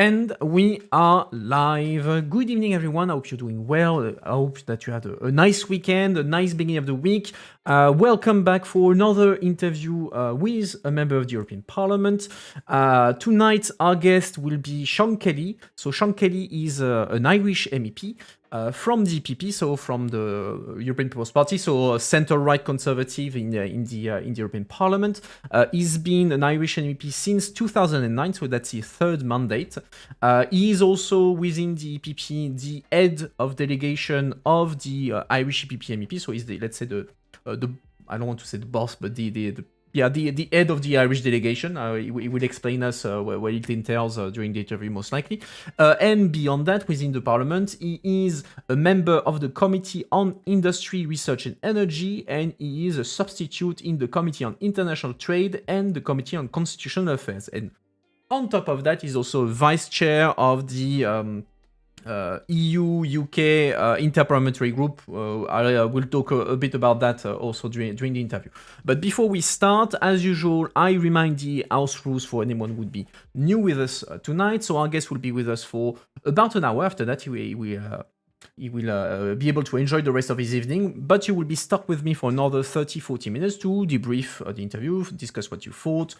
And we are live. Good evening, everyone. I hope you're doing well. I hope that you had a nice weekend, a nice beginning of the week. Welcome back for another interview with a member of the European Parliament. Tonight, our guest will be Sean Kelly. So Sean Kelly is an Irish MEP. From the EPP, so from the European People's Party, so centre-right conservative in the European Parliament. He's been an Irish MEP since 2009, so that's his third mandate. He is also within the EPP the head of delegation of the Irish EPP MEP, so he's the, let's say the I don't want to say the boss, but the head of the Irish delegation. He will explain us what it entails during the interview, most likely. And beyond that, within the Parliament, he is a member of the Committee on Industry, Research and Energy, and he is a substitute in the Committee on International Trade and the Committee on Constitutional Affairs. And on top of that, he's also vice chair of the EU-UK Interparliamentary Group. I will talk a bit about that also during the interview. But before we start, as usual, I remind the house rules for anyone who would be new with us tonight. So our guest will be with us for about an hour. After that, he will be able to enjoy the rest of his evening, but you will be stuck with me for another 30-40 minutes to debrief the interview, discuss what you thought,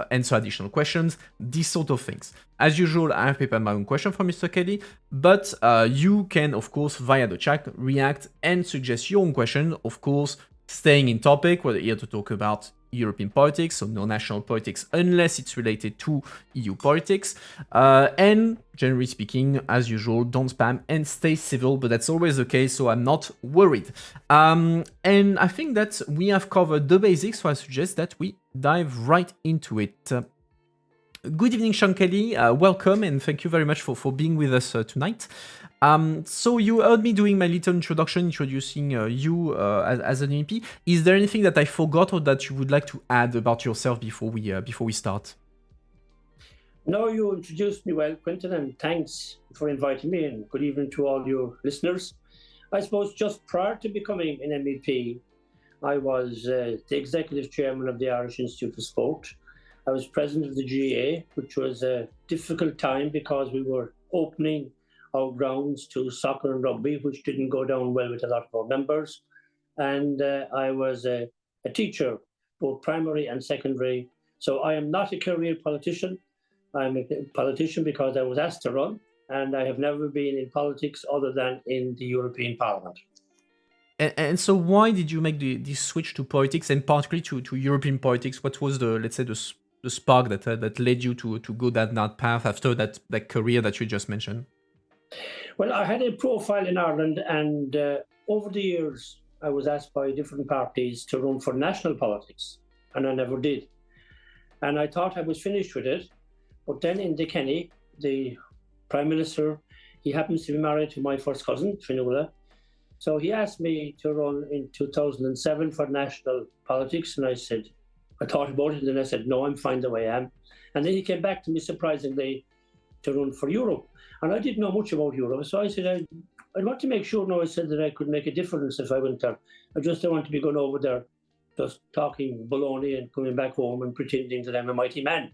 answer additional questions, these sort of things. As usual, I have prepared my own question for Mr. Kelly, but you can, of course, via the chat, react and suggest your own question, of course, staying in topic. We're here to talk about European politics, so no national politics unless it's related to EU politics. And generally speaking, as usual, don't spam and stay civil, but that's always the case, so I'm not worried. And I think that we have covered the basics, so I suggest that we dive right into it. Good evening, Sean Kelly. Welcome, and thank you very much for being with us tonight. So you heard me doing my little introduction, introducing you as an MEP. Is there anything that I forgot or that you would like to add about yourself before we start? No, you introduced me well, Quentin, and thanks for inviting me, and good evening to all your listeners. I suppose just prior to becoming an MEP, I was the executive chairman of the Irish Institute of Sport. I was president of the GAA, which was a difficult time because we were opening our grounds to soccer and rugby, which didn't go down well with a lot of our members. And I was a teacher, both primary and secondary. So I am not a career politician. I'm a politician because I was asked to run, and I have never been in politics other than in the European Parliament. And so why did you make the switch to politics, and particularly to European politics? What was the spark that led you to go that path after that career that you just mentioned? Well, I had a profile in Ireland, and over the years, I was asked by different parties to run for national politics, and I never did. And I thought I was finished with it. But then Enda Kenny, the Prime Minister, he happens to be married to my first cousin, Trinula. So he asked me to run in 2007 for national politics, and I thought about it, and then I said, no, I'm fine the way I am. And then he came back to me, surprisingly, to run for Europe. And I didn't know much about Europe, so I said, I'd want to make sure now I said that I could make a difference if I went there. I just don't want to be going over there just talking baloney and coming back home and pretending that I'm a mighty man.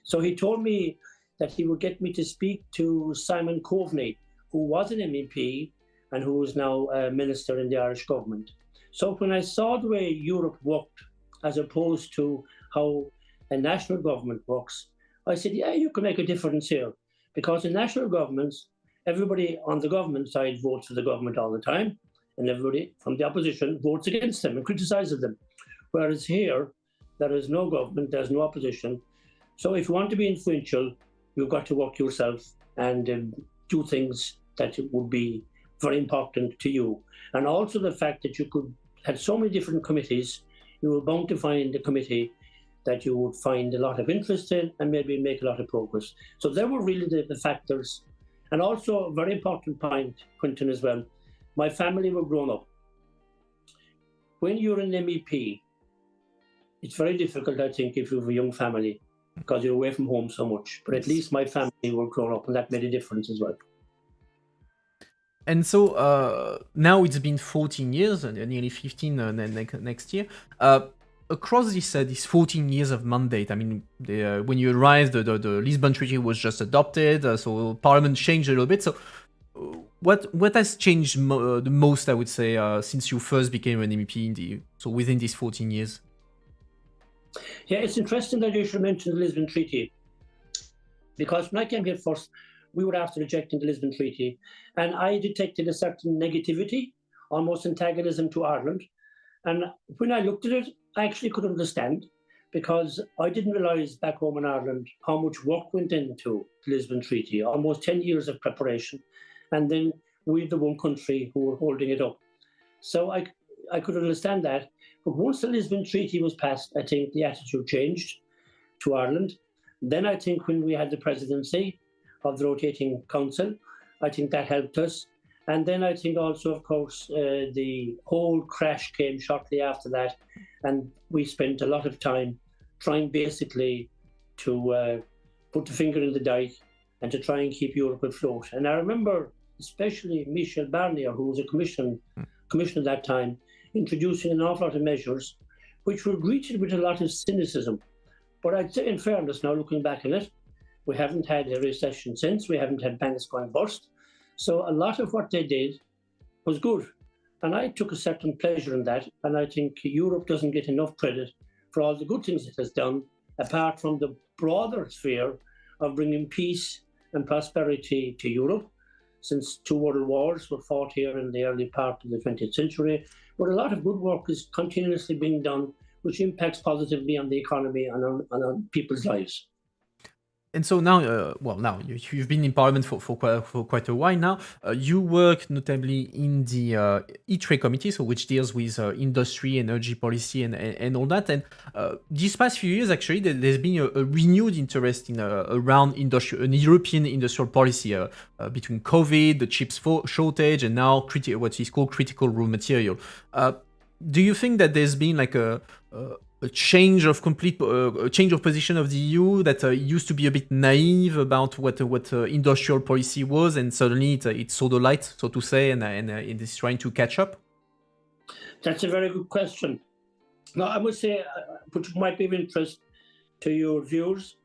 So he told me that he would get me to speak to Simon Coveney, who was an MEP and who is now a minister in the Irish government. So when I saw the way Europe worked, as opposed to how a national government works, I said, yeah, you can make a difference here. Because in national governments, everybody on the government side votes for the government all the time, and everybody from the opposition votes against them and criticizes them. Whereas here, there is no government, there's no opposition. So if you want to be influential, you've got to work yourself and do things that would be very important to you. And also the fact that you could have so many different committees, you were bound to find a committee that you would find a lot of interest in and maybe make a lot of progress. So there were really the factors. And also a very important point, Quentin, as well, my family were grown up. When you're an MEP, it's very difficult, I think, if you have a young family, because you're away from home so much. But at least my family were grown up, and that made a difference as well. And so now it's been 14 years, nearly 15 next year. across these 14 years of mandate, I mean, when you arrived, the Lisbon Treaty was just adopted, so Parliament changed a little bit. So, what has changed the most, I would say, since you first became an MEP so within these 14 years? Yeah, it's interesting that you should mention the Lisbon Treaty, because when I came here first, we were after rejecting the Lisbon Treaty, and I detected a certain negativity, almost antagonism to Ireland. And when I looked at it, I actually could understand, because I didn't realise back home in Ireland how much work went into the Lisbon Treaty, almost 10 years of preparation. And then we're the one country who were holding it up. So I could understand that. But once the Lisbon Treaty was passed, I think the attitude changed to Ireland. Then I think when we had the presidency of the rotating council, I think that helped us. And then I think also, of course, the whole crash came shortly after that. And we spent a lot of time trying basically to put the finger in the dike and to try and keep Europe afloat. And I remember especially Michel Barnier, who was a commissioner at that time, introducing an awful lot of measures which were greeted with a lot of cynicism. But I'd say, in fairness, now looking back on it, we haven't had a recession since, we haven't had banks going bust. So a lot of what they did was good. And I took a certain pleasure in that. And I think Europe doesn't get enough credit for all the good things it has done, apart from the broader sphere of bringing peace and prosperity to Europe, since 2 world wars were fought here in the early part of the 20th century. But a lot of good work is continuously being done, which impacts positively on the economy and on people's lives. And so now, you've been in Parliament for quite a while now. You work notably in the ITRE committee, so which deals with industry, energy policy, and all that. And these past few years, actually, there's been a renewed interest in around European industrial policy between COVID, the chips shortage, and now what is called critical raw material. Do you think that there's been like a change of position of the EU, that used to be a bit naive about what industrial policy was, and suddenly it saw the light, so to say, and it is trying to catch up? That's a very good question. Now, I would say, which might be of interest to your viewers,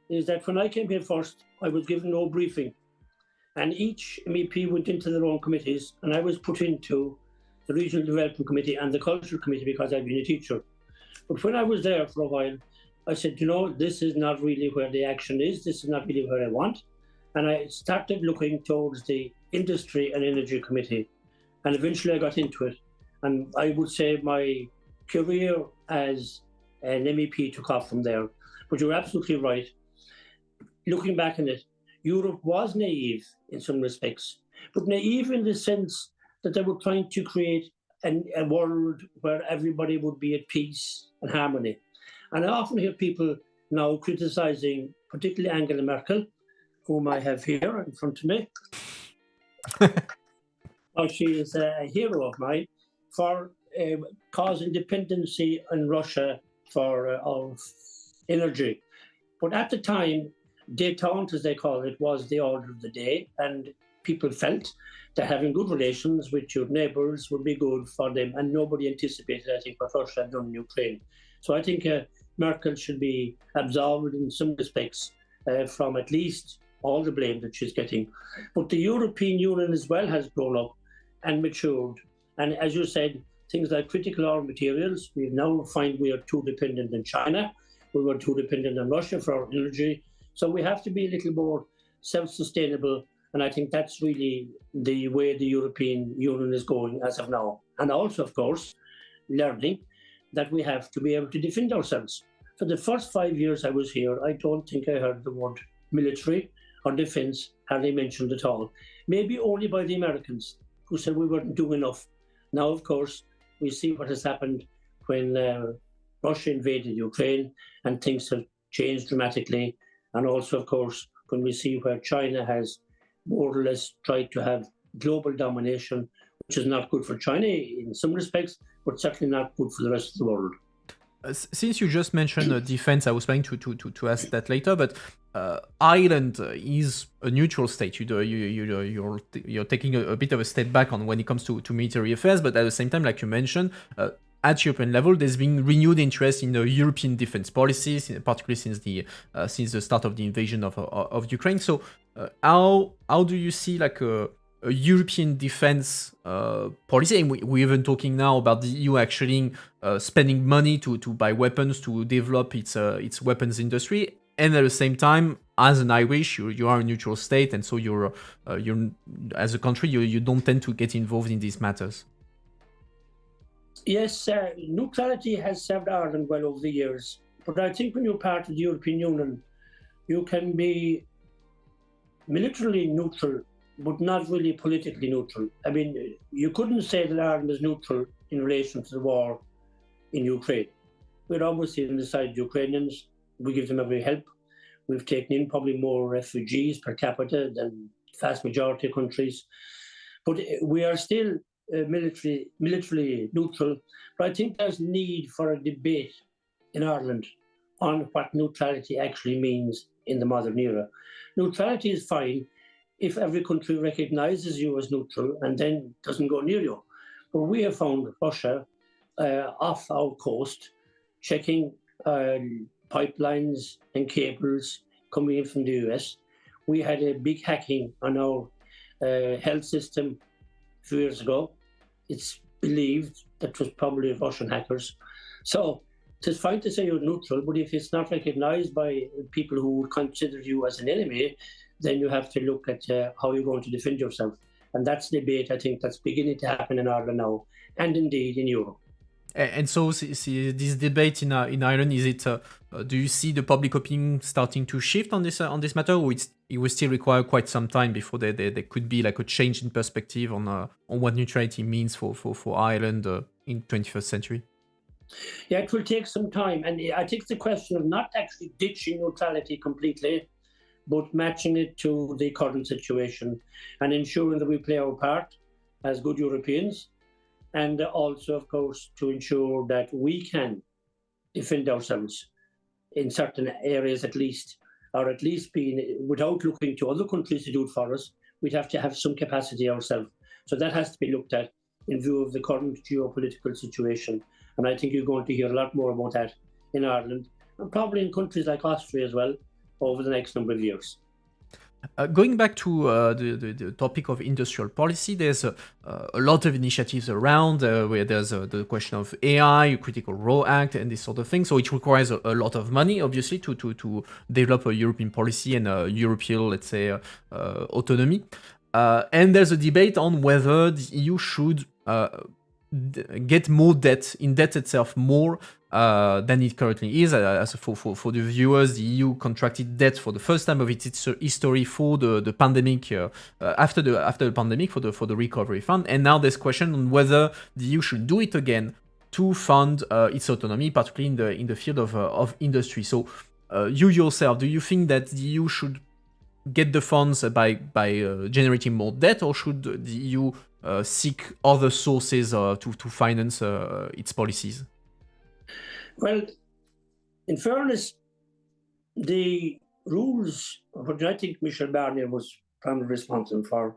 is that when I came here first, I was given no briefing, and each MEP went into their own committees, and I was put into the Regional Development Committee and the Cultural Committee because I'd been a teacher. But when I was there for a while, I said, this is not really where the action is. This is not really where I want. And I started looking towards the Industry and Energy Committee. And eventually I got into it. And I would say my career as an MEP took off from there. But you're absolutely right. Looking back on it, Europe was naive in some respects, but naive in the sense that they were trying to create a world where everybody would be at peace and harmony. And I often hear people now criticizing, particularly Angela Merkel, whom I have here in front of me. She is a hero of mine for causing dependency on Russia for our energy. But at the time, détente, as they call it, was the order of the day, and people felt that having good relations with your neighbours would be good for them, and nobody anticipated, I think, what Russia had done in Ukraine. So I think Merkel should be absolved in some respects from at least all the blame that she's getting. But the European Union as well has grown up and matured. And as you said, things like critical raw materials, we now find we are too dependent on China. We were too dependent on Russia for our energy. So we have to be a little more self-sustainable. And I think that's really the way the European Union is going as of now. And also, of course, learning that we have to be able to defend ourselves. For the first 5 years I was here, I don't think I heard the word military or defense hardly mentioned at all. Maybe only by the Americans, who said we weren't doing enough. Now, of course, we see what has happened when Russia invaded Ukraine, and things have changed dramatically. And also, of course, when we see where China has more or less tried to have global domination, which is not good for China in some respects, but certainly not good for the rest of the world. Since you just mentioned defense, I was planning to ask that later, but Ireland is a neutral state. You're taking a bit of a step back on when it comes to military affairs, but at the same time, like you mentioned, at European level, there's been renewed interest in the European defense policies, particularly since the start of the invasion of Ukraine. So, how do you see like a European defense policy? And we're even talking now about the EU actually spending money to buy weapons to develop its weapons industry. And at the same time, as an Irish, you are a neutral state, and so you're as a country you don't tend to get involved in these matters. Yes, neutrality has served Ireland well over the years. But I think when you're part of the European Union, you can be militarily neutral, but not really politically neutral. I mean, you couldn't say that Ireland is neutral in relation to the war in Ukraine. We're obviously on the side of the Ukrainians. We give them every help. We've taken in probably more refugees per capita than the vast majority of countries. But we are still militarily neutral. But I think there's need for a debate in Ireland on what neutrality actually means in the modern era. Neutrality is fine if every country recognizes you as neutral and then doesn't go near you. But we have found Russia off our coast, checking pipelines and cables coming in from the US. We had a big hacking on our health system a few years ago. It's believed that was probably Russian hackers. So it's fine to say you're neutral, but if it's not recognized by people who would consider you as an enemy, then you have to look at how you're going to defend yourself. And that's the debate, I think, that's beginning to happen in Ireland now, and indeed in Europe. And so, this debate in Ireland, is it? Do you see the public opinion starting to shift on this matter, or it will still require quite some time before there could be like a change in perspective on what neutrality means for Ireland in 21st century? Yeah, it will take some time, and I think it's a question of not actually ditching neutrality completely, but matching it to the current situation and ensuring that we play our part as good Europeans. And also, of course, to ensure that we can defend ourselves in certain areas at least, or at least without looking to other countries to do it for us, we'd have to have some capacity ourselves. So that has to be looked at in view of the current geopolitical situation. And I think you're going to hear a lot more about that in Ireland, and probably in countries like Austria as well, over the next number of years. Going back to the topic of industrial policy, there's a lot of initiatives around where there's the question of AI, Critical Role Act, and this sort of thing. So it requires a lot of money, obviously, to develop a European policy and a European, let's say, autonomy. And there's a debate on whether the EU should get more debt, indebt itself more than it currently is. As for the viewers, the EU contracted debt for the first time of its history for the pandemic, after the pandemic, for the recovery fund. And now there's question on whether the EU should do it again to fund its autonomy, particularly in the field of industry. So you yourself, do you think that the EU should get the funds by generating more debt, or should the EU seek other sources to finance its policies? Well, in fairness, the rules, which I think Michel Barnier was primarily responsible for,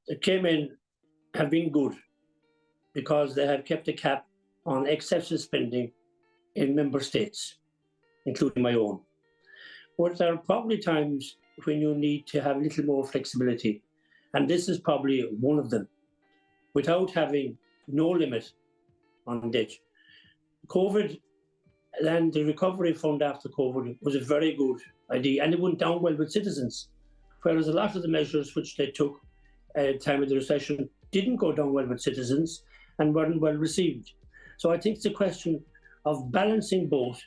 that came in have been good because they have kept a cap on excessive spending in member states, including my own. But there are probably times when you need to have a little more flexibility, and this is probably one of them, without having no limit on debt. COVID and the recovery fund after COVID was a very good idea, and it went down well with citizens, whereas a lot of the measures which they took at the time of the recession didn't go down well with citizens and weren't well received. So I think it's a question of balancing both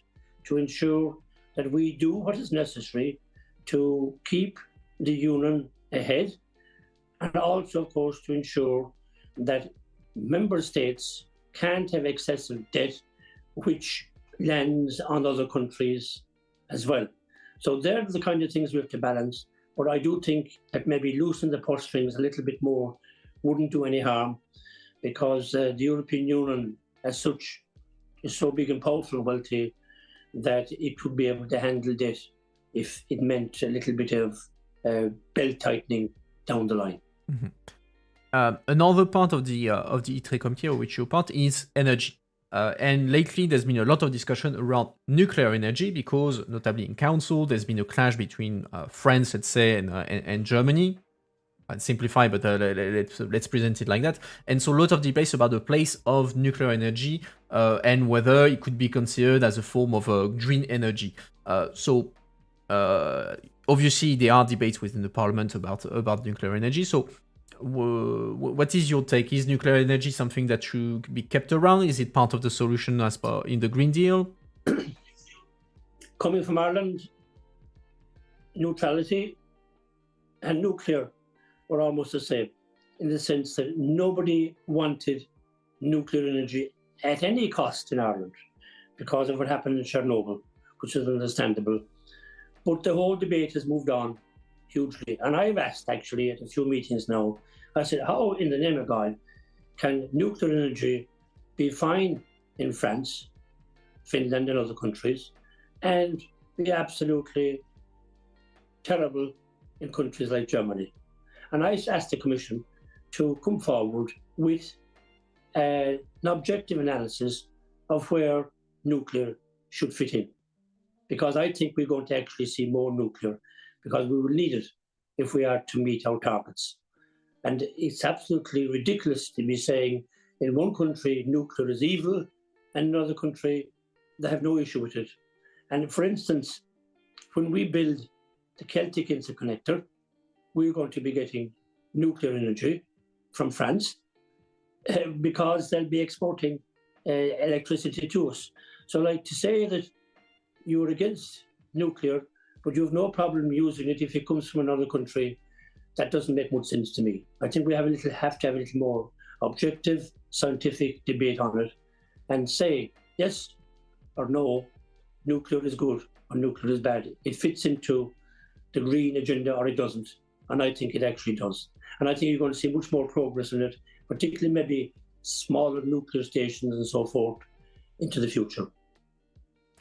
to ensure that we do what is necessary to keep the union ahead, and also, of course, to ensure that member states can't have excessive debt, which lands on other countries as well. So they're the kind of things we have to balance. But I do think that maybe loosening the purse strings a little bit more wouldn't do any harm, because the European Union as such is so big and powerful and wealthy that it would be able to handle debt if it meant a little bit of belt tightening down the line. Mm-hmm. Another part of the ITRE committee, of which you're part, is energy. And lately, there's been a lot of discussion around nuclear energy because, notably in Council, there's been a clash between France, let's say, and Germany. I'll simplify, but let's present it like that. And so, a lot of debates about the place of nuclear energy and whether it could be considered as a form of green energy. Obviously, there are debates within the parliament about nuclear energy. So, what is your take? Is nuclear energy something that should be kept around? Is it part of the solution as per in the Green Deal? Coming from Ireland, neutrality and nuclear were almost the same, in the sense that nobody wanted nuclear energy at any cost in Ireland because of what happened in Chernobyl, which is understandable. But the whole debate has moved on hugely. And I've asked, actually, at a few meetings now, I said, how in the name of God can nuclear energy be fine in France, Finland and other countries, and be absolutely terrible in countries like Germany? And I asked the Commission to come forward with an objective analysis of where nuclear should fit in. Because I think we're going to actually see more nuclear, because we will need it if we are to meet our targets. And it's absolutely ridiculous to be saying in one country nuclear is evil, and in another country they have no issue with it. And for instance, when we build the Celtic interconnector, we're going to be getting nuclear energy from France because they'll be exporting electricity to us. So, like, to say that you're against nuclear, but you have no problem using it if it comes from another country, that doesn't make much sense to me. I think we have to have a little more objective, scientific debate on it and say yes or no, nuclear is good or nuclear is bad. It fits into the green agenda or it doesn't. And I think it actually does. And I think you're going to see much more progress in it, particularly maybe smaller nuclear stations and so forth into the future.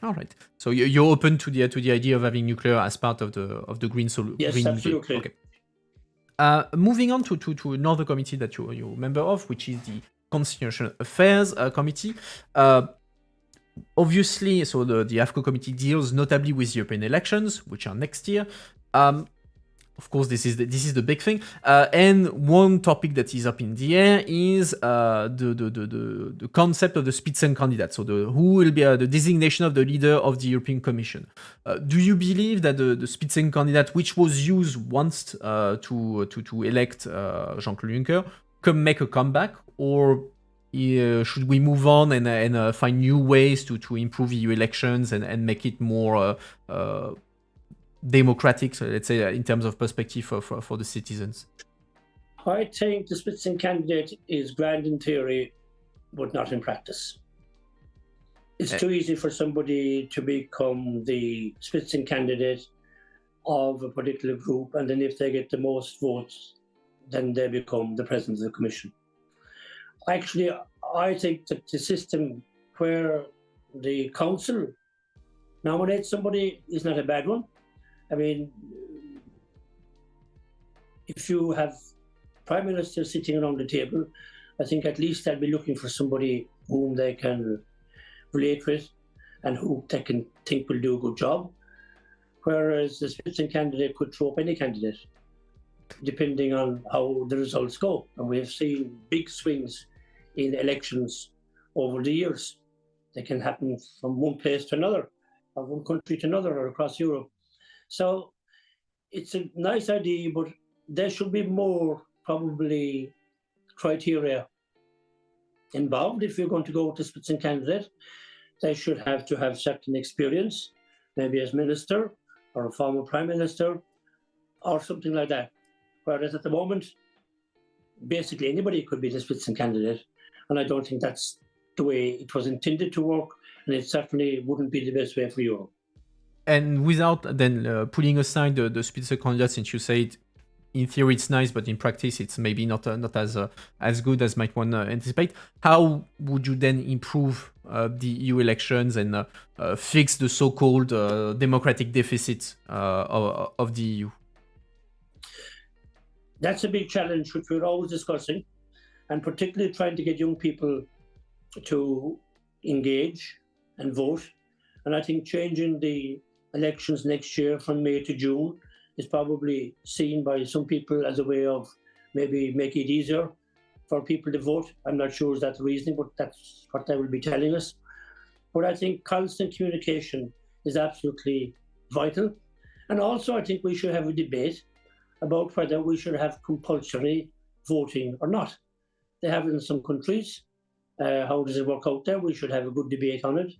All right. So you're open to the idea of having nuclear as part of the green solution. Yes, green absolutely. Okay. Moving on to another committee that you're a member of, which is the Constitutional Affairs Committee. Obviously, so the AFCO committee deals notably with European elections, which are next year. Of course, this is the big thing. And one topic that is up in the air is the concept of the Spitzenkandidat, so who will be the designation of the leader of the European Commission. Do you believe that the Spitzenkandidat, which was used once to elect Jean-Claude Juncker, can make a comeback, or should we move on and find new ways to improve EU elections and make it more democratic, so let's say, in terms of perspective for the citizens? I think the Spitzenkandidat is grand in theory, but not in practice. It's too easy for somebody to become the Spitzenkandidat of a particular group, and then if they get the most votes, then they become the president of the Commission. Actually, I think that the system where the Council nominates somebody is not a bad one. I mean, if you have Prime Minister sitting around the table, I think at least they'll be looking for somebody whom they can relate with and who they can think will do a good job. Whereas the Spitzenkandidat could throw up any candidate, depending on how the results go. And we have seen big swings in elections over the years. They can happen from one place to another, or one country to another, or across Europe. So it's a nice idea, but there should be more, probably, criteria involved. If you're going to go with the Spitzenkandidat, they should have to have certain experience, maybe as minister or a former prime minister or something like that. Whereas at the moment, basically anybody could be the Spitzenkandidat. And I don't think that's the way it was intended to work, and it certainly wouldn't be the best way for Europe. And without then putting aside the Spitzenkandidat, since you said in theory it's nice, but in practice it's maybe not as good as might one anticipate, how would you then improve the EU elections and fix the so-called democratic deficit of the EU? That's a big challenge which we're always discussing, and particularly trying to get young people to engage and vote. And I think changing the elections next year from May to June is probably seen by some people as a way of maybe making it easier for people to vote. I'm not sure is that the reasoning, but that's what they will be telling us. But I think constant communication is absolutely vital. And also, I think we should have a debate about whether we should have compulsory voting or not. They have it in some countries. How does it work out there? We should have a good debate on it.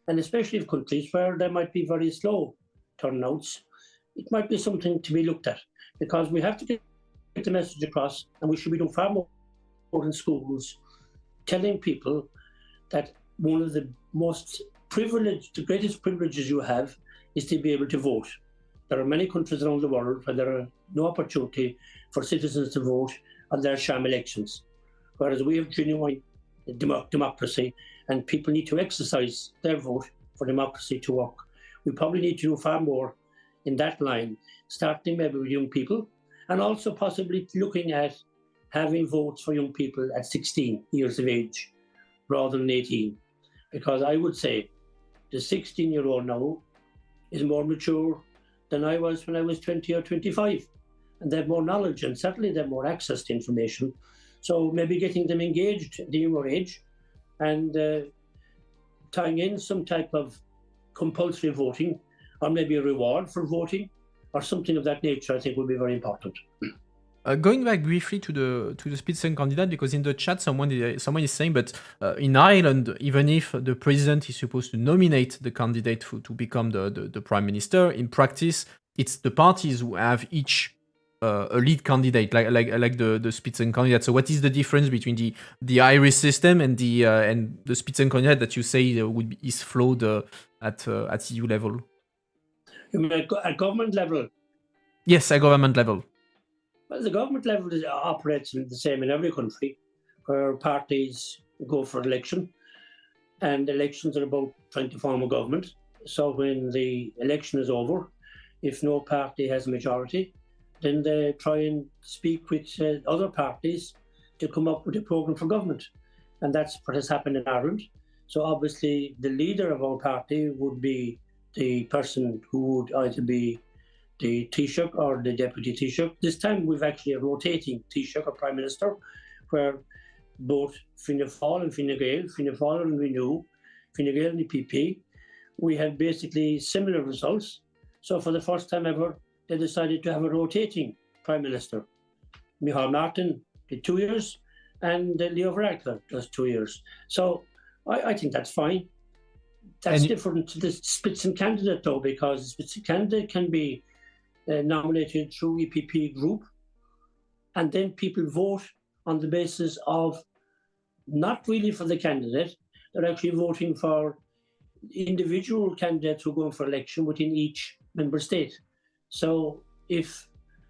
And especially in countries where there might be very slow turnouts, it might be something to be looked at, because we have to get the message across, and we should be doing far more in schools, telling people that one of the the greatest privileges you have is to be able to vote. There are many countries around the world where there are no opportunity for citizens to vote on their sham elections, whereas we have genuine democracy, and people need to exercise their vote for democracy to work. We probably need to do far more in that line, starting maybe with young people, and also possibly looking at having votes for young people at 16 years of age rather than 18. Because I would say the 16-year-old now is more mature than I was when I was 20 or 25. And they have more knowledge, and certainly they have more access to information. So maybe getting them engaged at the younger age and tying in some type of compulsory voting, or maybe a reward for voting, or something of that nature, I think would be very important. Going back briefly to the Spitzenkandidat, because in the chat someone is saying, but in Ireland, even if the president is supposed to nominate the candidate to become the prime minister, in practice it's the parties who have each a lead candidate, like the Spitzenkandidat. So what is the difference between the Irish system and the Spitzenkandidat that you say is flawed at EU level? You mean at government level? Yes, at government level. Well, the government level operates the same in every country, where parties go for election, and elections are about trying to form a government. So when the election is over, if no party has a majority, then they try and speak with other parties to come up with a programme for government. And that's what has happened in Ireland. So obviously the leader of our party would be the person who would either be the Taoiseach or the Deputy Taoiseach. This time we've actually a rotating Taoiseach or Prime Minister, where both Fianna Fáil and Fine Gael, Fianna Fáil and Renew, Fine Gael and EPP, we had basically similar results. So for the first time ever, they decided to have a rotating Prime Minister. Micheál Martin did 2 years, and Leo Varadkar does 2 years. So I think that's fine. That's different to the Spitzenkandidat, though, because the Spitzenkandidat can be nominated through EPP group, and then people vote on the basis of not really for the candidate, they're actually voting for individual candidates who are going for election within each member state. So if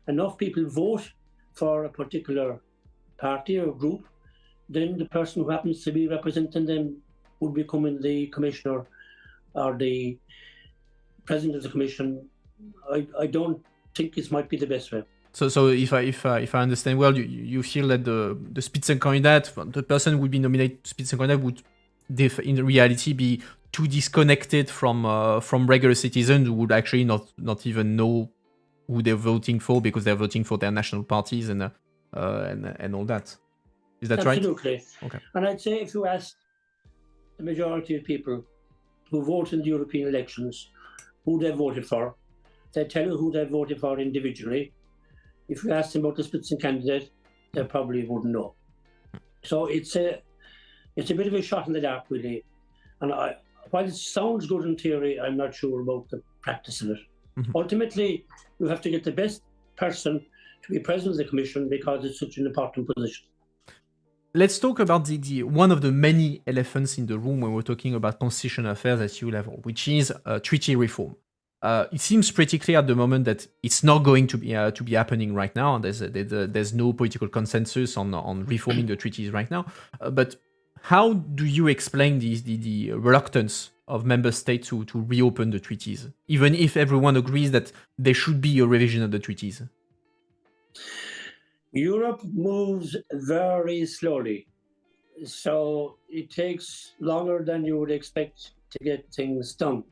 enough people vote for a particular party or group, then the person who happens to be representing them would become the commissioner or the president of the commission. I don't think this might be the best way. So if I understand well, you feel that the Spitzenkandidat, the person who would be nominated Spitzenkandidat, would in reality be too disconnected from regular citizens who would actually not even know who they're voting for, because they're voting for their national parties and all that. Is that right? Absolutely. Okay. And I'd say if you ask the majority of people who vote in the European elections who they voted for, they tell you who they voted for individually. If you ask them about the Spitzenkandidat, they probably wouldn't know. So it's a bit of a shot in the dark, really. And while it sounds good in theory, I'm not sure about the practice of it. Mm-hmm. Ultimately, you have to get the best person to be president of the commission, because it's such an important position. Let's talk about the one of the many elephants in the room when we're talking about constitutional affairs at EU level, which is treaty reform. It seems pretty clear at the moment that it's not going to be happening right now. There's no political consensus on reforming the treaties right now. But how do you explain the reluctance of member states to reopen the treaties, even if everyone agrees that there should be a revision of the treaties? Europe moves very slowly. So it takes longer than you would expect to get things done.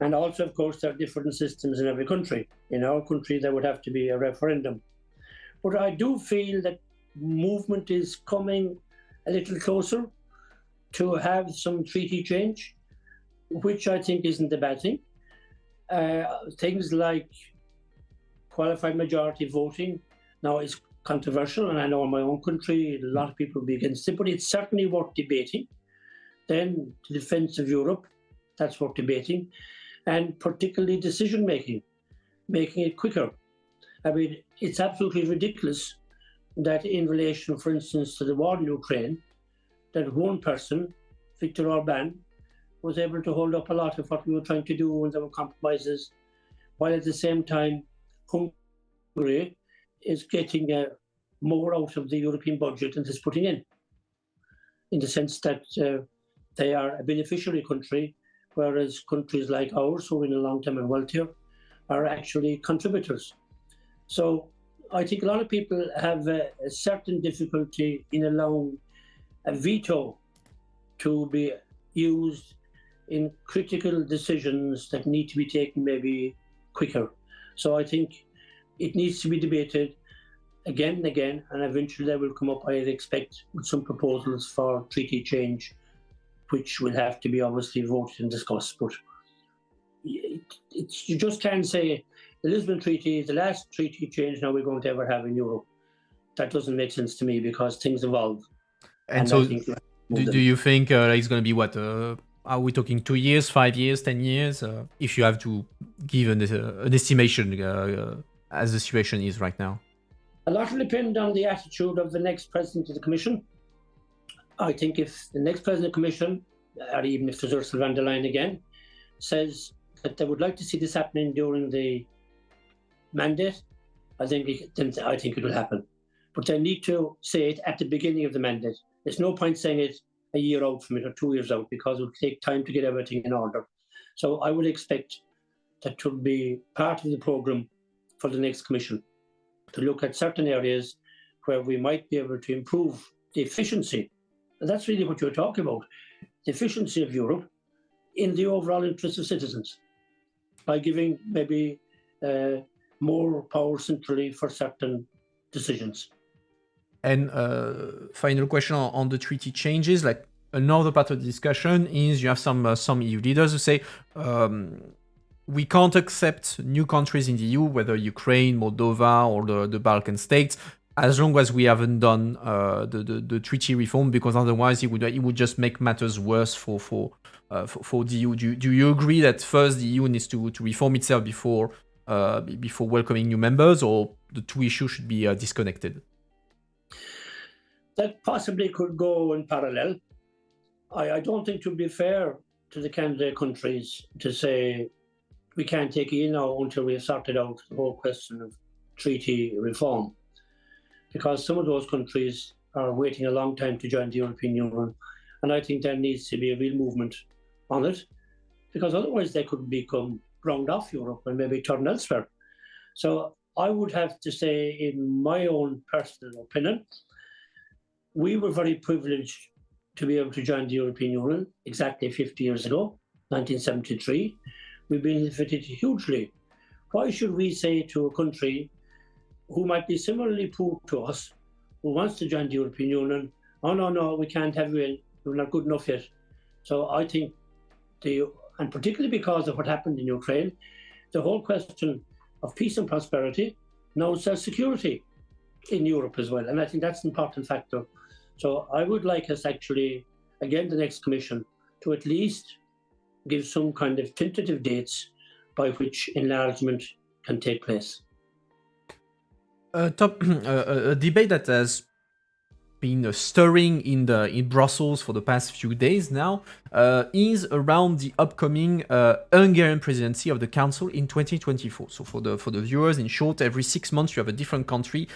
And also, of course, there are different systems in every country. In our country, there would have to be a referendum. But I do feel that movement is coming a little closer to have some treaty change, which I think isn't a bad thing. Things like qualified majority voting now is controversial, and I know in my own country a lot of people will be against it, but it's certainly worth debating. Then the defence of Europe, that's worth debating, and particularly decision making, making it quicker. I mean, it's absolutely ridiculous that in relation, for instance, to the war in Ukraine, that one person, Viktor Orban, was able to hold up a lot of what we were trying to do, and there were compromises, while at the same time, Hungary is getting more out of the European budget than it's putting in the sense that they are a beneficiary country, whereas countries like ours, who are in a long-term and welfare, are actually contributors. So I think a lot of people have a certain difficulty in allowing a veto to be used in critical decisions that need to be taken maybe quicker. So I think it needs to be debated again and again, and eventually they will come up, I expect, with some proposals for treaty change, which will have to be obviously voted and discussed. But you just can't say the Lisbon Treaty is the last treaty change now we're going to ever have in Europe. That doesn't make sense to me because things evolve. And I so, think do you think it's going to be what? Are we talking 2 years, 5 years, 10 years? If you have to give an estimation as the situation is right now? a lot will depend on the attitude of the next president of the Commission. I think if the next president of the Commission, or even if there's Ursula von der Leyen again, says that they would like to see this happening during the mandate, I think it will happen. But they need to say it at the beginning of the mandate. There's no point saying it a year out from it or 2 years out, because it will take time to get everything in order. So I would expect that to be part of the programme for the next Commission, to look at certain areas where we might be able to improve the efficiency. And that's really what you're talking about, the efficiency of Europe in the overall interest of citizens, by giving maybe more power centrally for certain decisions. And final question on the treaty changes, like another part of the discussion is you have some EU leaders who say we can't accept new countries in the EU, whether Ukraine, Moldova, or the Balkan states, as long as we haven't done the treaty reform, because otherwise it would just make matters worse for the EU. Do you agree that first the EU needs to reform itself before welcoming new members, or the two issues should be disconnected? That possibly could go in parallel. I don't think it would be fair to the candidate countries to say we can't take EU now until we have sorted out the whole question of treaty reform, because some of those countries are waiting a long time to join the European Union, and I think there needs to be a real movement on it, because otherwise they could become round off Europe and maybe turn elsewhere. So I would have to say, in my own personal opinion, we were very privileged to be able to join the European Union exactly 50 years ago, 1973. We benefited hugely. Why should we say to a country who might be similarly poor to us, who wants to join the European Union, oh, no, we can't have you in, you're not good enough yet. So I think, and particularly because of what happened in Ukraine, the whole question of peace and prosperity now says security in Europe as well. And I think that's an important factor. So I would like us actually, again, the next Commission, to at least give some kind of tentative dates by which enlargement can take place. A debate that has been stirring in Brussels for the past few days now is around the upcoming Hungarian presidency of the Council in 2024. So for the viewers, in short, every 6 months you have a different country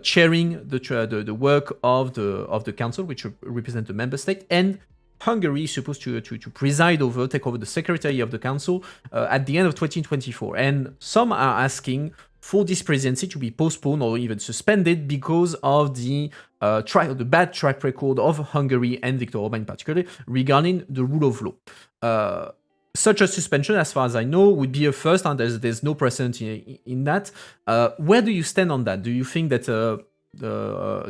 chairing the work of the Council, which represent the member state, and Hungary is supposed to take over the secretary of the Council at the end of 2024. And some are asking for this presidency to be postponed or even suspended because of the bad track record of Hungary and Viktor Orban in particular regarding the rule of law. Such a suspension, as far as I know, would be a first, and there's no precedent in that. Where do you stand on that? Do you think that the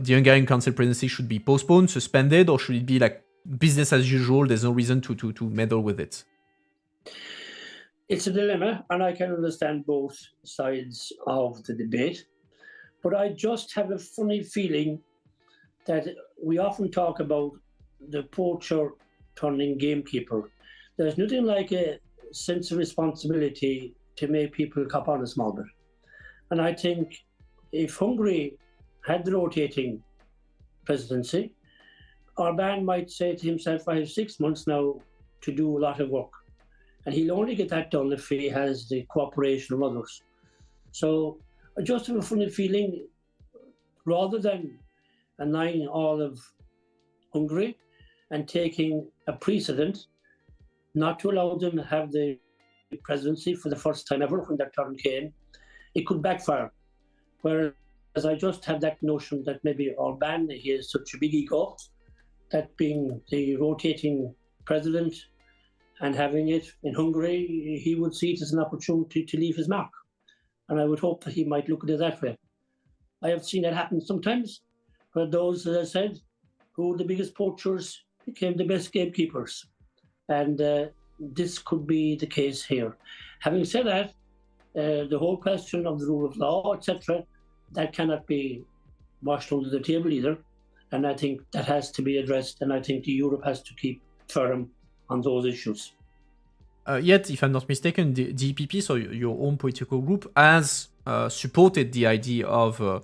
Hungarian Council presidency should be postponed, suspended, or should it be like business as usual? There's no reason to meddle with it. It's a dilemma, and I can understand both sides of the debate. But I just have a funny feeling that we often talk about the poacher turning gamekeeper. There's nothing like a sense of responsibility to make people cop on a small bit. And I think if Hungary had the rotating presidency, Orbán might say to himself, I have 6 months now to do a lot of work. And he'll only get that done if he has the cooperation of others. So I just have a funny feeling, rather than annihilating all of Hungary and taking a precedent, not to allow them to have the presidency for the first time ever when their turn came, it could backfire. Whereas I just have that notion that maybe Orbán, he has such a big ego, that being the rotating president and having it in Hungary, he would see it as an opportunity to leave his mark. And I would hope that he might look at it that way. I have seen that happen sometimes, where those, as I said, who were the biggest poachers became the best gamekeepers. And this could be the case here. Having said that, the whole question of the rule of law, etc., that cannot be washed under the table either. And I think that has to be addressed, and I think Europe has to keep firm on those issues. Yet, if I'm not mistaken, the EPP, so your own political group, has supported the idea of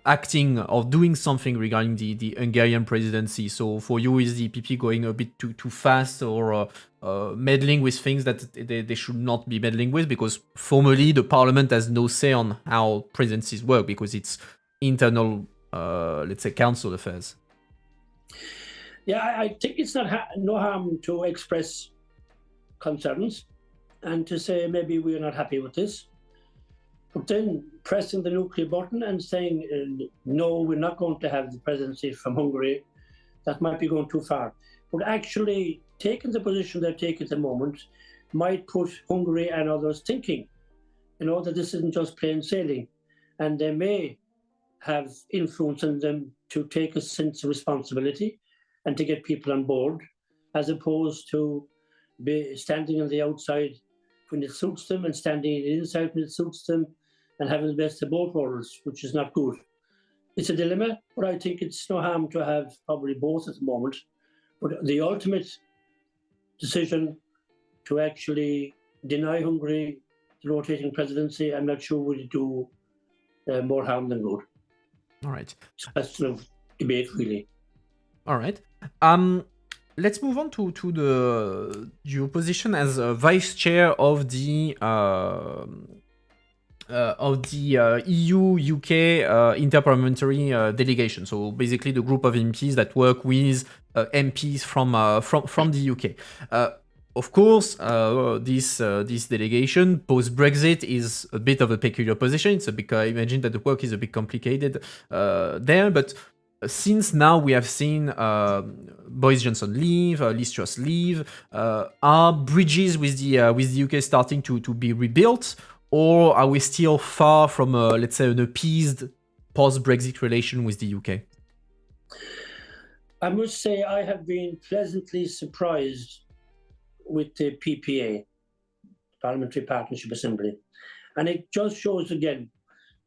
acting or doing something regarding the Hungarian presidency. So for you, is the EPP going a bit too fast or meddling with things that they should not be meddling with? Because formally, the parliament has no say on how presidencies work because it's internal, let's say, council affairs. Yeah, I think it's no harm to express concerns and to say maybe we're not happy with this. But then pressing the nuclear button and saying, no, we're not going to have the presidency from Hungary, that might be going too far. But actually taking the position they're taking at the moment might put Hungary and others thinking, that this isn't just plain sailing. And they may have influence on them to take a sense of responsibility and to get people on board, as opposed to be standing on the outside when it suits them and standing inside when it suits them and having the best of both worlds, which is not good. It's a dilemma, but I think it's no harm to have probably both at the moment. But the ultimate decision to actually deny Hungary the rotating presidency, I'm not sure would do more harm than good. All right. It's a question of debate, really. All right. Let's move on to your position as vice chair of the EU-UK interparliamentary delegation. So basically, the group of MPs that work with MPs from the UK. Of course, this delegation post-Brexit is a bit of a peculiar position. It's I imagine that the work is a bit complicated there, but since now we have seen Boris Johnson leave, Liz Truss leave, are bridges with the UK starting to be rebuilt, or are we still far from, let's say, an appeased post-Brexit relation with the UK? I must say I have been pleasantly surprised with the PPA, Parliamentary Partnership Assembly. And it just shows again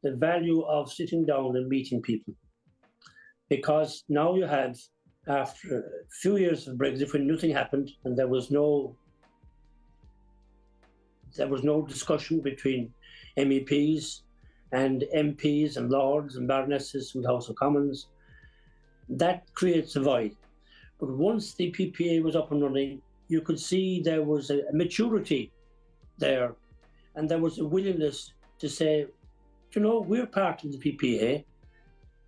the value of sitting down and meeting people. Because now you have, after a few years of Brexit, when nothing happened and there was no discussion between MEPs and MPs and lords and baronesses from the House of Commons, that creates a void. But once the PPA was up and running, you could see there was a maturity there, and there was a willingness to say, we're part of the PPA.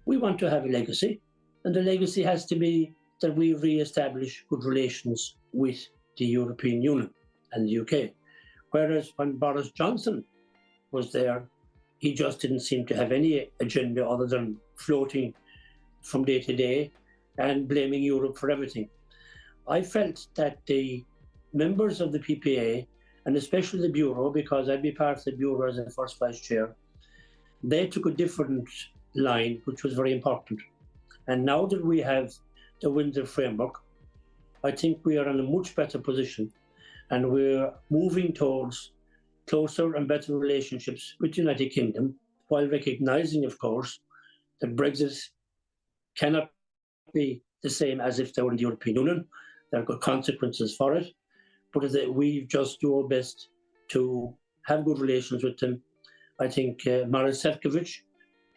We want to have a legacy, and the legacy has to be that we re-establish good relations with the European Union and the UK. Whereas when Boris Johnson was there, he just didn't seem to have any agenda other than floating from day to day and blaming Europe for everything. I felt that the members of the PPA, and especially the Bureau, because I'd be part of the Bureau as a first vice chair, they took a different line, which was very important. And now that we have the Windsor framework, I think we are in a much better position, and we're moving towards closer and better relationships with the United Kingdom, while recognising, of course, that Brexit cannot be the same as if they were in the European Union. There are good consequences for it, but we just do our best to have good relations with them. I think Maris Sefcovic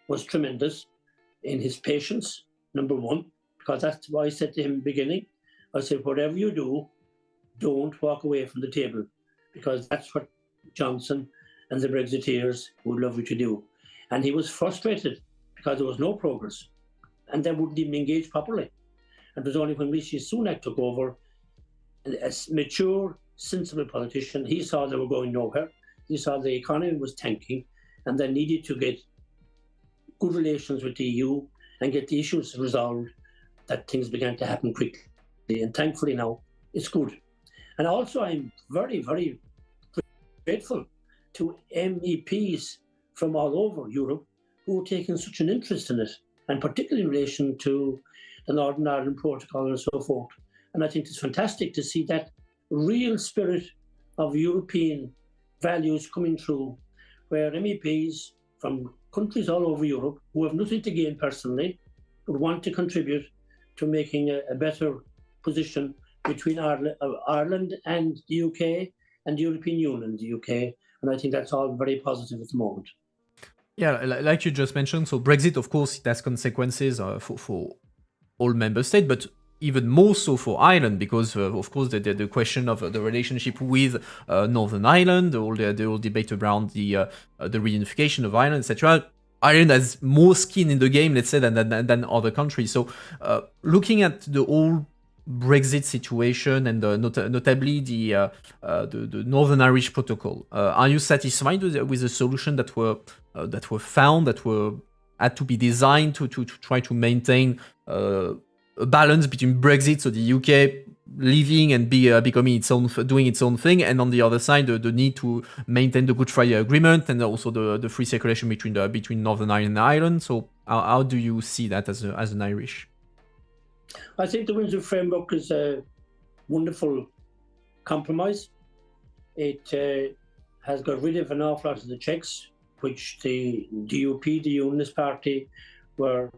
was tremendous in his patience, number one, because that's why I said to him in the beginning, I said, whatever you do, don't walk away from the table, because that's what Johnson and the Brexiteers would love you to do. And he was frustrated because there was no progress, and they wouldn't even engage properly. And it was only when Rishi Sunak took over, a mature, sensible politician, he saw they were going nowhere. He saw the economy was tanking, and they needed to get good relations with the EU and get the issues resolved, that things began to happen quickly. And thankfully now, it's good. And also I'm very, very grateful to MEPs from all over Europe who have taken such an interest in it, and particularly in relation to the Northern Ireland Protocol and so forth. And I think it's fantastic to see that real spirit of European values coming through, where MEPs from countries all over Europe who have nothing to gain personally would want to contribute to making a better position between Ireland and the UK and the European Union, the UK. And I think that's all very positive at the moment. Yeah, like you just mentioned, so Brexit, of course, it has consequences for all member states, but even more so for Ireland, because of course the question of the relationship with Northern Ireland, the whole debate around the reunification of Ireland, etc. Ireland has more skin in the game, let's say, than other countries. So looking at the whole Brexit situation and notably the Northern Irish Protocol, are you satisfied with the solution that were found, that had to be designed to try to maintain a balance between Brexit, so the UK leaving and becoming doing its own thing, and on the other side the need to maintain the Good Friday Agreement and also the free circulation between Northern Ireland and Ireland? So how do you see that as an Irish? I think the Windsor Framework is a wonderful compromise. It has got rid of an awful lot of the checks, which the DUP, the Unionist Party, were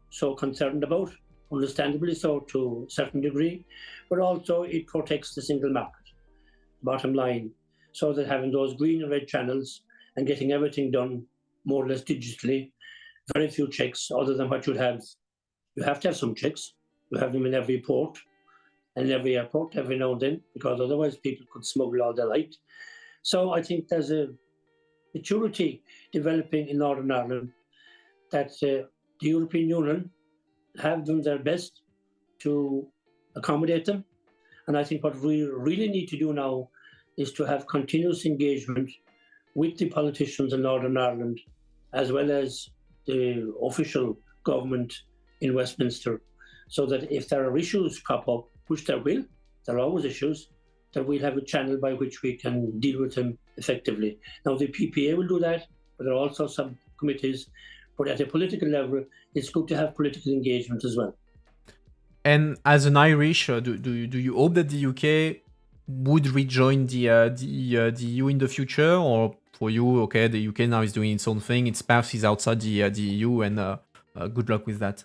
so concerned about, understandably so to a certain degree, but also it protects the single market, bottom line, so that having those green and red channels and getting everything done more or less digitally, very few checks other than what you'd have. You have to have some checks. You have them in every port and in every airport every now and then, because otherwise people could smuggle all they liked. So I think there's a maturity developing in Northern Ireland that the European Union have done their best to accommodate them. And I think what we really need to do now is to have continuous engagement with the politicians in Northern Ireland, as well as the official government in Westminster, so that if there are issues crop up, which there will, there are always issues, that we'll have a channel by which we can deal with them effectively. Now, the PPA will do that, but there are also some committees. But at a political level, it's good to have political engagement as well. And as an Irish, do you hope that the UK would rejoin the EU in the future, or for you, okay, the UK now is doing its own thing, its path is outside the EU, and good luck with that?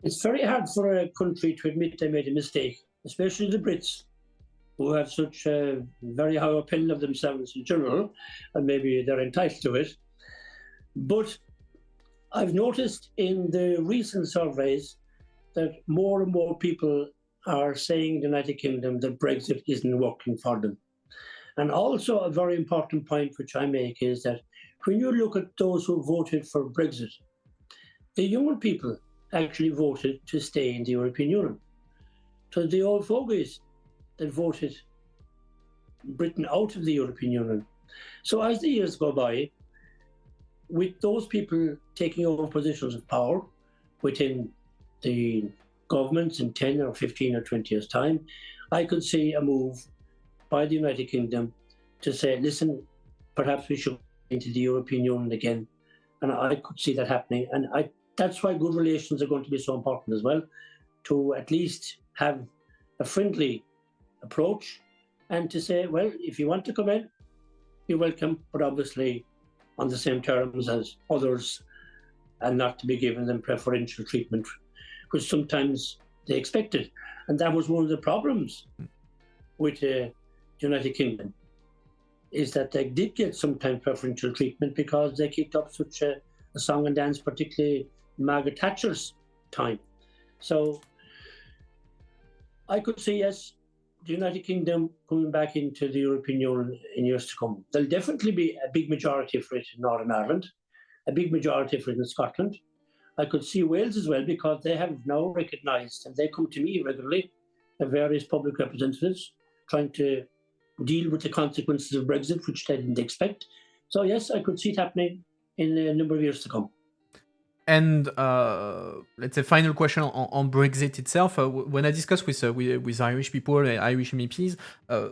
It's very hard for a country to admit they made a mistake, especially the Brits, who have such a very high opinion of themselves in general, and maybe they're entitled to it. But I've noticed in the recent surveys that more and more people are saying in the United Kingdom that Brexit isn't working for them. And also a very important point which I make is that when you look at those who voted for Brexit, the younger people actually voted to stay in the European Union. So the old fogies that voted Britain out of the European Union. So as the years go by, with those people taking over positions of power within the governments in 10 or 15 or 20 years' time, I could see a move by the United Kingdom to say, listen, perhaps we should go into the European Union again. And I could see that happening. And that's why good relations are going to be so important as well, to at least have a friendly approach and to say, well, if you want to come in, you're welcome, but obviously on the same terms as others, and not to be given them preferential treatment, which sometimes they expected. And that was one of the problems with the United Kingdom, is that they did get sometimes preferential treatment because they kicked up such a song and dance, particularly Margaret Thatcher's time. So I could see, yes, the United Kingdom coming back into the European Union in years to come. There'll definitely be a big majority for it in Northern Ireland, a big majority for it in Scotland. I could see Wales as well, because they have now recognised, and they come to me regularly, the various public representatives, trying to deal with the consequences of Brexit, which they didn't expect. So yes, I could see it happening in a number of years to come. And let's say final question on Brexit itself. When I discuss with Irish people, Irish MEPs,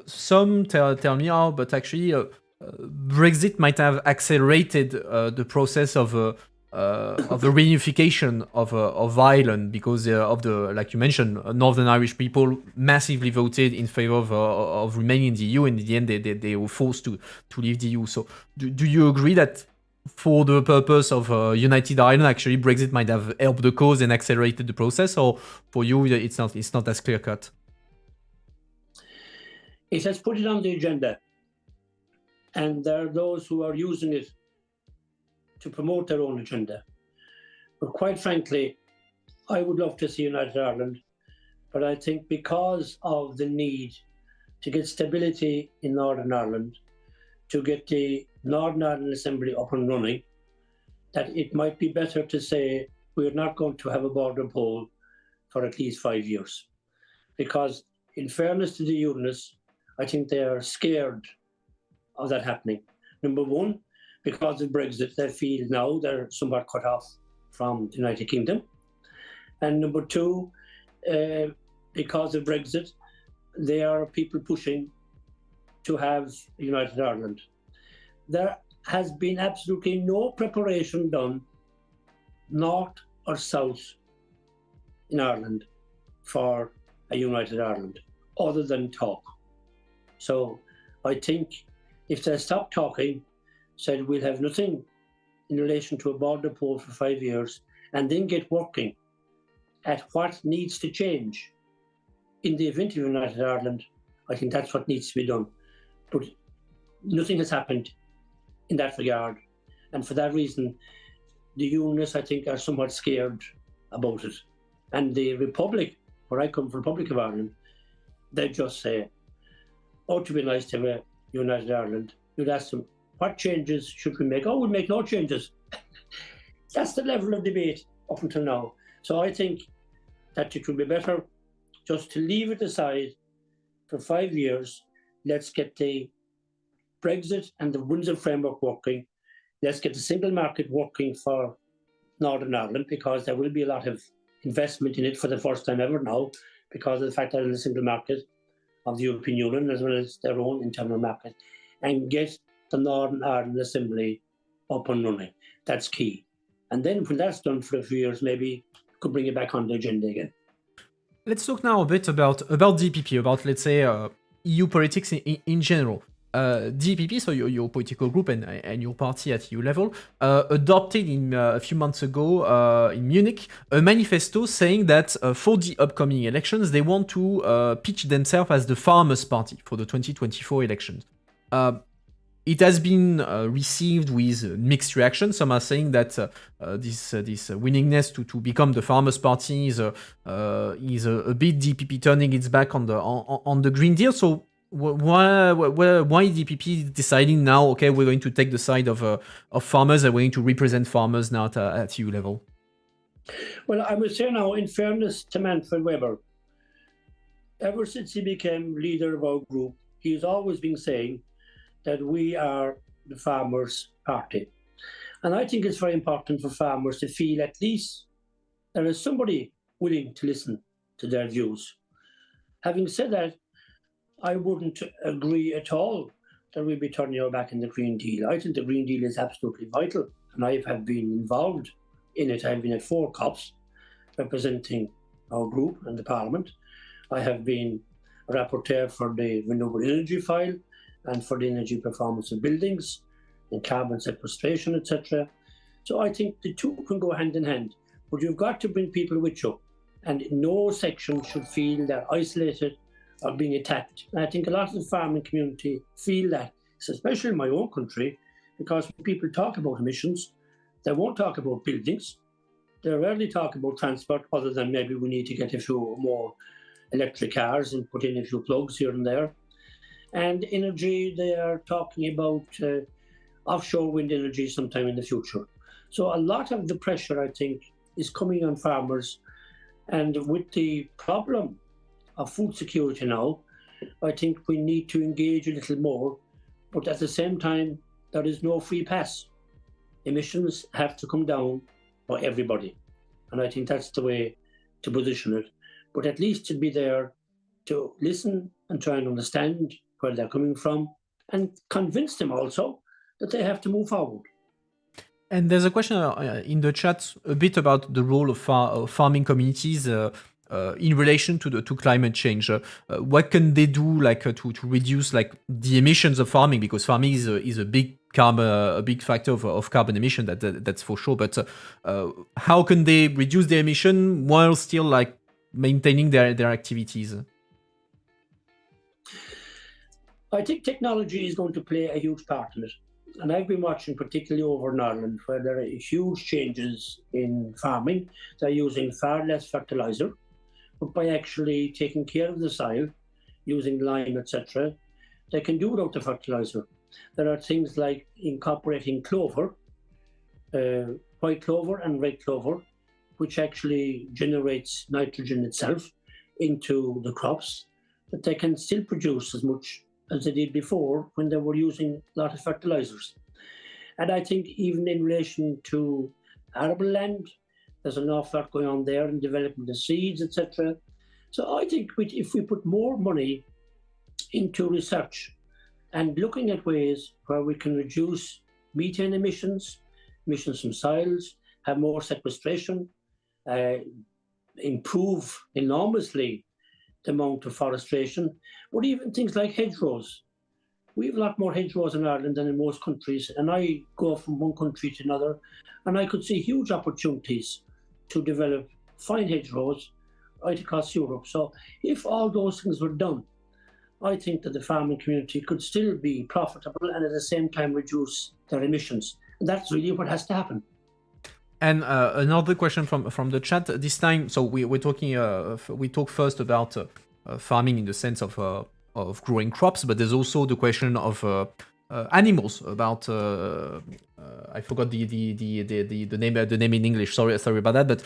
some tell me, oh, but actually Brexit might have accelerated the process of the reunification of Ireland, because of the, like you mentioned, Northern Irish people massively voted in favor of remaining in the EU, and in the end they were forced to leave the EU. So do you agree that for the purpose of United Ireland, actually Brexit might have helped the cause and accelerated the process, or for you it's not as clear cut? It has put it on the agenda, and there are those who are using it to promote their own agenda. But quite frankly, I would love to see United Ireland, but I think because of the need to get stability in Northern Ireland, to get the Northern Ireland Assembly up and running, that it might be better to say we're not going to have a border poll for at least 5 years. Because in fairness to the Unionists, I think they are scared of that happening. Number one, because of Brexit, they feel now they're somewhat cut off from the United Kingdom. And number two, because of Brexit, there are people pushing to have United Ireland. There has been absolutely no preparation done, north or south in Ireland, for a United Ireland, other than talk. So I think if they stop talking, said we'll have nothing in relation to a border poll for 5 years, and then get working at what needs to change in the event of United Ireland, I think that's what needs to be done. But nothing has happened in that regard. And for that reason, the Unionists, I think, are somewhat scared about it. And the Republic, where I come from, Republic of Ireland, they just say, oh, to be nice to have a United Ireland. You'd ask them, what changes should we make? Oh, we'll make no changes. That's the level of debate up until now. So I think that it would be better just to leave it aside for 5 years. Let's get the Brexit and the Windsor framework working. Let's get the single market working for Northern Ireland, because there will be a lot of investment in it for the first time ever now, because of the fact that in the single market of the European Union, as well as their own internal market, and get the Northern Ireland Assembly up and running. That's key. And then when that's done for a few years, maybe could bring it back on the agenda again. Let's talk now a bit about the EPP, about, let's say, EU politics in general. The EPP, so your political group and your party at EU level, adopted a few months ago in Munich a manifesto saying that for the upcoming elections, they want to pitch themselves as the Farmers' Party for the 2024 elections. It has been received with mixed reactions. Some are saying that this willingness to become the Farmers' Party is a bit DPP turning its back on the Green Deal. So why DPP deciding now? Okay, we're going to take the side of farmers and we're going to represent farmers now at EU level. Well, I would say now, in fairness to Manfred Weber, ever since he became leader of our group, he's always been saying that we are the Farmers' Party. And I think it's very important for farmers to feel at least there is somebody willing to listen to their views. Having said that, I wouldn't agree at all that we'll be turning our back in the Green Deal. I think the Green Deal is absolutely vital, and I have been involved in it. I've been at 4 COPs representing our group and the Parliament. I have been a rapporteur for the renewable energy file and for the energy performance of buildings and carbon sequestration, etc. So I think the two can go hand in hand, but you've got to bring people with you, and no section should feel they're isolated or being attacked. And I think a lot of the farming community feel that, especially in my own country, because when people talk about emissions, they won't talk about buildings. They rarely talk about transport, other than maybe we need to get a few more electric cars and put in a few plugs here and there. And energy, they are talking about offshore wind energy sometime in the future. So a lot of the pressure, I think, is coming on farmers. And with the problem of food security now, I think we need to engage a little more. But at the same time, there is no free pass. Emissions have to come down for everybody. And I think that's the way to position it. But at least to be there to listen and try and understand where they're coming from and convince them also that they have to move forward. And there's a question in the chat a bit about the role of farming communities in relation to climate change. What can they do, like to reduce like the emissions of farming? Because farming is a big factor of carbon emission. That's for sure. But how can they reduce their emission while still like maintaining their activities? I think technology is going to play a huge part in it. And I've been watching, particularly over in Ireland, where there are huge changes in farming. They're using far less fertilizer, but by actually taking care of the soil, using lime, etc., they can do without the fertilizer. There are things like incorporating clover, white clover and red clover, which actually generates nitrogen itself into the crops, but they can still produce as much as they did before when they were using a lot of fertilizers. And I think even in relation to arable land, there's an awful lot going on there in developing the seeds, etc. So I think if we put more money into research and looking at ways where we can reduce methane emissions from soils, have more sequestration, improve enormously the amount of forestation, or even things like hedgerows. We have a lot more hedgerows in Ireland than in most countries, and I go from one country to another, and I could see huge opportunities to develop fine hedgerows right across Europe. So if all those things were done, I think that the farming community could still be profitable and at the same time reduce their emissions. And that's really what has to happen. And another question from the chat this time. So we're talking. We talk first about farming in the sense of growing crops, but there's also the question of animals. About I forgot the name in English. Sorry about that. But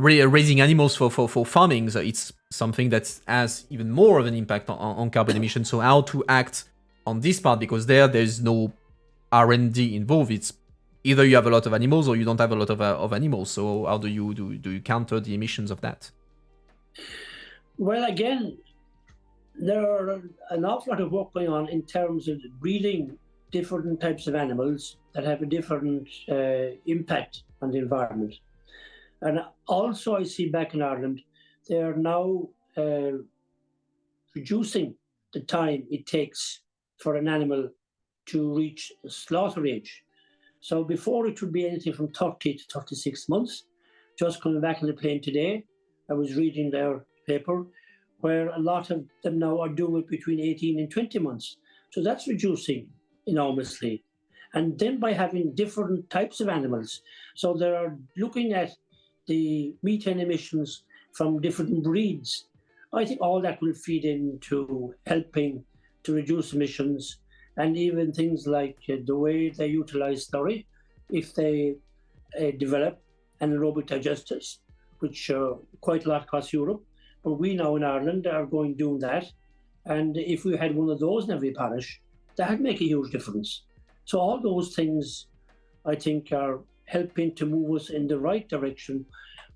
raising animals for farming, so it's something that has even more of an impact on carbon emissions. So how to act on this part, because there's no R&D involved. It's either you have a lot of animals or you don't have a lot of animals. So how do you counter the emissions of that? Well, again, there are an awful lot of work going on in terms of breeding different types of animals that have a different impact on the environment. And also I see back in Ireland, they are now reducing the time it takes for an animal to reach slaughter age. So before it would be anything from 30 to 36 months. Just coming back on the plane today, I was reading their paper where a lot of them now are doing it between 18 and 20 months. So that's reducing enormously. And then by having different types of animals, so they are looking at the methane emissions from different breeds. I think all that will feed into helping to reduce emissions, and even things like the way they utilize slurry, if they develop anaerobic digesters, which are quite a lot across Europe. But we now in Ireland are doing that. And if we had one of those in every parish, that would make a huge difference. So all those things I think, are helping to move us in the right direction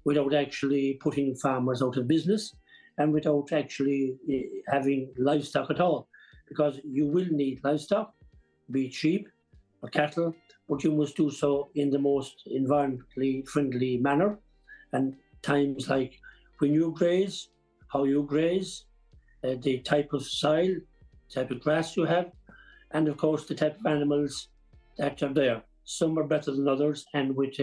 without actually putting farmers out of business and without actually having livestock at all. Because you will need livestock, be it sheep or cattle, but you must do so in the most environmentally friendly manner. And times like when you graze, how you graze, the type of soil, type of grass you have, and of course the type of animals that are there. Some are better than others, and with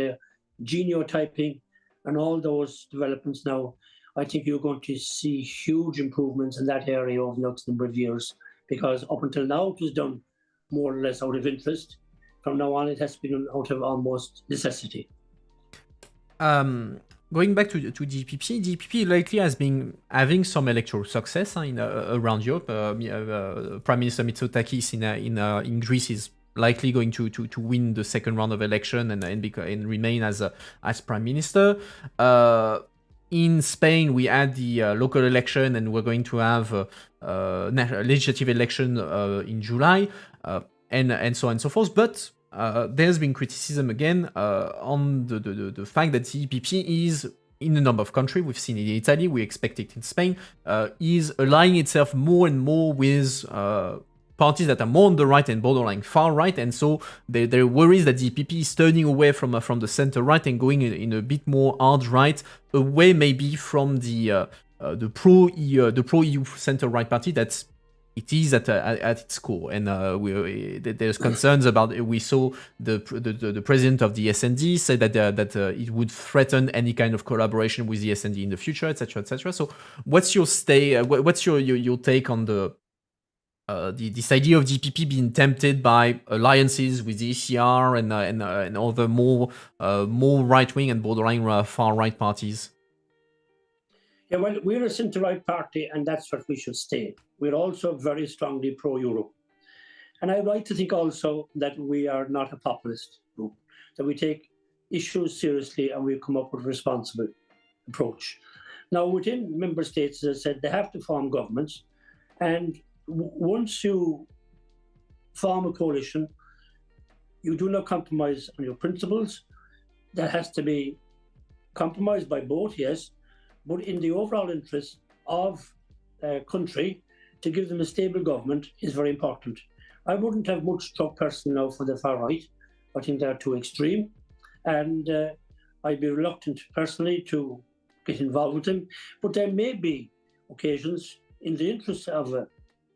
genotyping and all those developments now, I think you're going to see huge improvements in that area over the next number of years. Because up until now, it was done more or less out of interest. From now on, it has to be done out of almost necessity. Going back to DPP, DPP lately has been having some electoral success around Europe. Prime Minister Mitsotakis in Greece is likely going to win the second round of election and remain as prime minister. In Spain, we had the local election, and we're going to have a legislative election in July, and so on and so forth. But there's been criticism again on the fact that the EPP is, in a number of countries, we've seen it in Italy, we expect it in Spain, is aligning itself more and more with parties that are more on the right and borderline far right, and so there are worries that the EPP is turning away from the center right and going in a bit more hard right, away maybe from the pro EU center right party that it is at its core. And there's concerns about. We saw the president of the SND say that it would threaten any kind of collaboration with the SND in the future, etc., etc. So, what's your what's your take on this idea of DPP being tempted by alliances with the ECR and other more right wing and borderline far right parties? Yeah, well, we're a centre-right party, and that's what we should stay. We're also very strongly pro-Euro. And I'd like to think also that we are not a populist group, that we take issues seriously and we come up with a responsible approach. Now, within member states, as I said, they have to form governments. And once you form a coalition, you do not compromise on your principles. That has to be compromised by both, yes, but in the overall interest of a country, to give them a stable government is very important. I wouldn't have much trust personally now for the far right. I think they're too extreme, and I'd be reluctant personally to get involved with them. But there may be occasions in the interest of a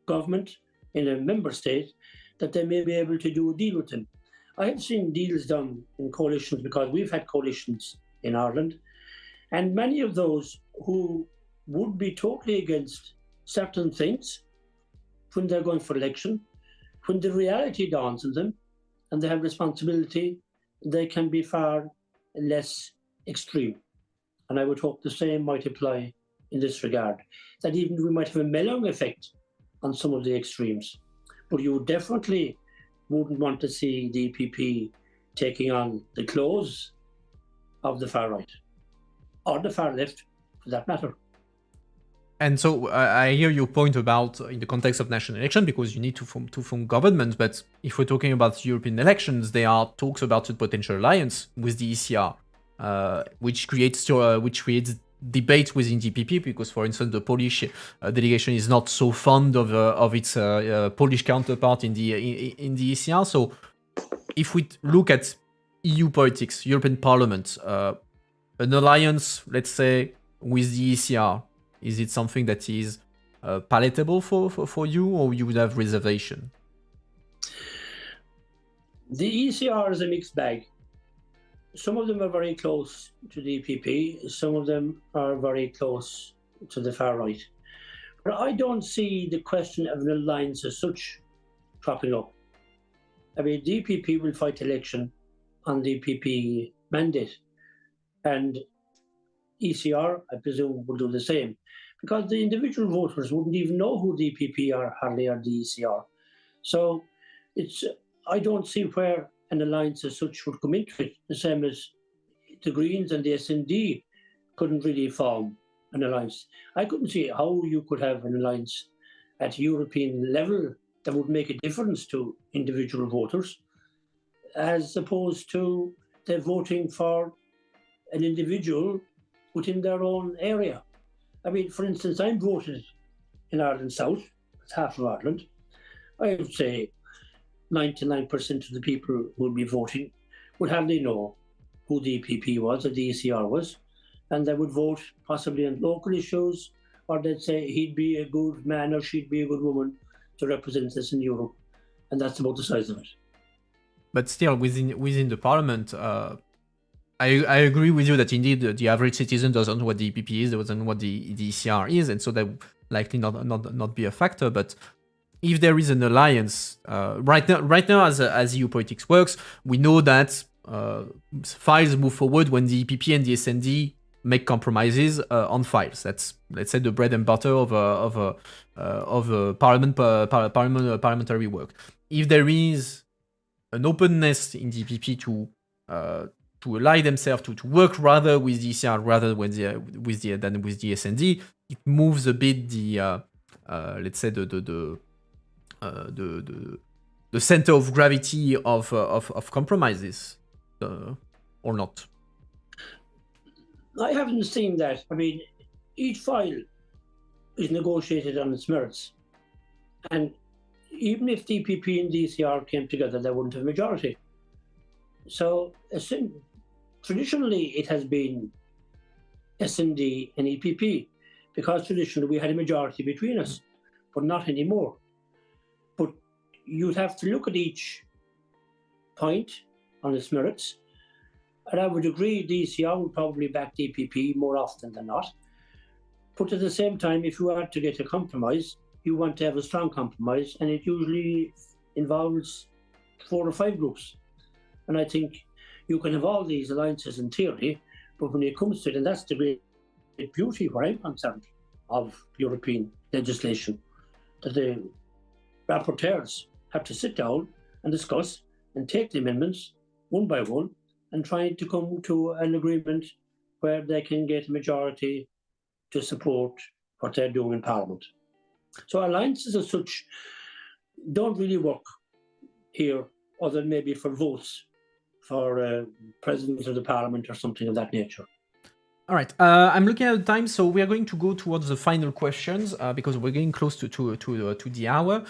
government in a member state that they may be able to do a deal with them. I have seen deals done in coalitions because we've had coalitions in Ireland, and many of those who would be totally against certain things when they're going for election, when the reality dawns on them and they have responsibility, they can be far less extreme. And I would hope the same might apply in this regard, that even we might have a mellowing effect on some of the extremes. But you definitely wouldn't want to see the EPP taking on the clothes of the far right, or the far left, for that matter. And so I hear your point about in the context of national election, because you need to form government. But if we're talking about European elections, there are talks about a potential alliance with the ECR, which creates debate within DPP, because, for instance, the Polish delegation is not so fond of its Polish counterpart in the ECR. So, if we look at EU politics, European Parliament, an alliance, let's say, with the ECR, is it something that is palatable for you, or you would have reservation? The ECR is a mixed bag. Some of them are very close to the EPP, some of them are very close to the far right. But I don't see the question of an alliance as such cropping up. I mean, the EPP will fight election on the EPP mandate, and ECR, I presume, will do the same, because the individual voters wouldn't even know who the EPP are, hardly, or the ECR. So I don't see where an alliance as such would come into it, the same as the Greens and the SND couldn't really form an alliance. I couldn't see how you could have an alliance at European level that would make a difference to individual voters. as opposed to they're voting for an individual within their own area. I mean, for instance, I'm voted in Ireland South, it's half of Ireland. I would say 99% of the people who will be voting would hardly know who the EPP was or the ECR was, and they would vote possibly on local issues, or they'd say he'd be a good man or she'd be a good woman to represent us in Europe, and that's about the size of it. But still, within the parliament, I agree with you that indeed the average citizen doesn't know what the EPP is, doesn't know what the ECR is, and so that would likely not be a factor. But if there is an alliance, right now as EU politics works, we know that files move forward when the EPP and the SND make compromises on files. That's, let's say, the bread and butter of parliamentary work. If there is an openness in the EPP to ally themselves to work rather with the ECR rather than with the SND, it moves a bit the let's say the center of gravity of compromises, or not. I haven't seen that. I mean, each file is negotiated on its merits, and even if the EPP and the ECR came together, they wouldn't have a majority. So traditionally, it has been SND and EPP, because traditionally we had a majority between us, but not anymore. But you'd have to look at each point on its merits, and I would agree the ECR would probably back the EPP more often than not. But at the same time, if you are to get a compromise, you want to have a strong compromise, and it usually involves 4 or 5 groups. And I think you can have all these alliances in theory, but when it comes to it, and that's the great beauty, where I'm concerned, of European legislation, that the rapporteurs have to sit down and discuss and take the amendments one by one and try to come to an agreement where they can get a majority to support what they're doing in Parliament. So alliances as such don't really work here, other than maybe for votes for president of the Parliament or something of that nature. All right, I'm looking at the time, so we are going to go towards the final questions because we're getting close to the hour.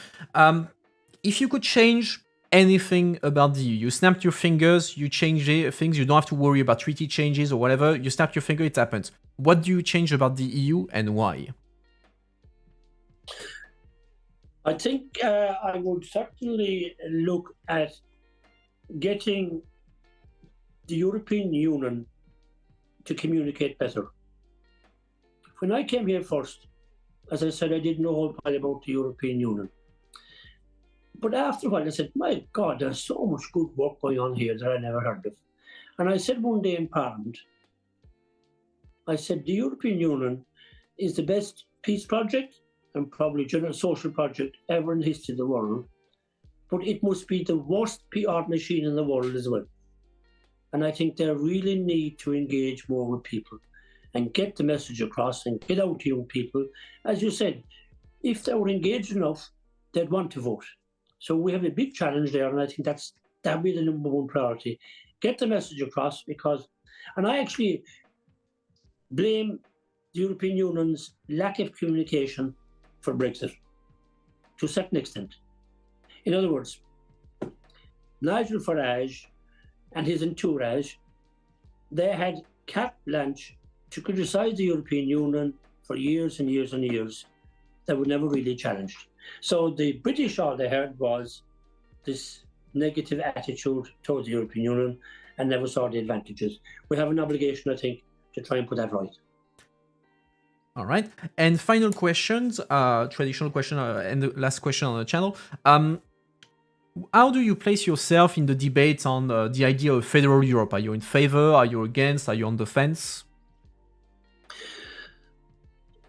If you could change anything about the EU, you snapped your fingers, you change things, you don't have to worry about treaty changes or whatever, you snapped your finger, it happens. What do you change about the EU and why? I think I would certainly look at getting the European Union to communicate better. When I came here first, as I said, I didn't know a whole pile about the European Union. But after a while, I said, my God, there's so much good work going on here that I never heard of. And I said one day in Parliament, I said, the European Union is the best peace project and probably general social project ever in the history of the world, but it must be the worst PR machine in the world as well. And I think they really need to engage more with people and get the message across and get out to young people. As you said, if they were engaged enough, they'd want to vote. So we have a big challenge there, and I think that'd be the number one priority. Get the message across, and I actually blame the European Union's lack of communication for Brexit to a certain extent. In other words, Nigel Farage and his entourage, they had carte blanche to criticise the European Union for years and years and years. They were never really challenged. So the British, all they heard was this negative attitude towards the European Union and never saw the advantages. We have an obligation, I think, to try and put that right. All right. And final questions, traditional question, and the last question on the channel. How do you place yourself in the debate on the idea of federal Europe? Are you in favor? Are you against? Are you on the fence?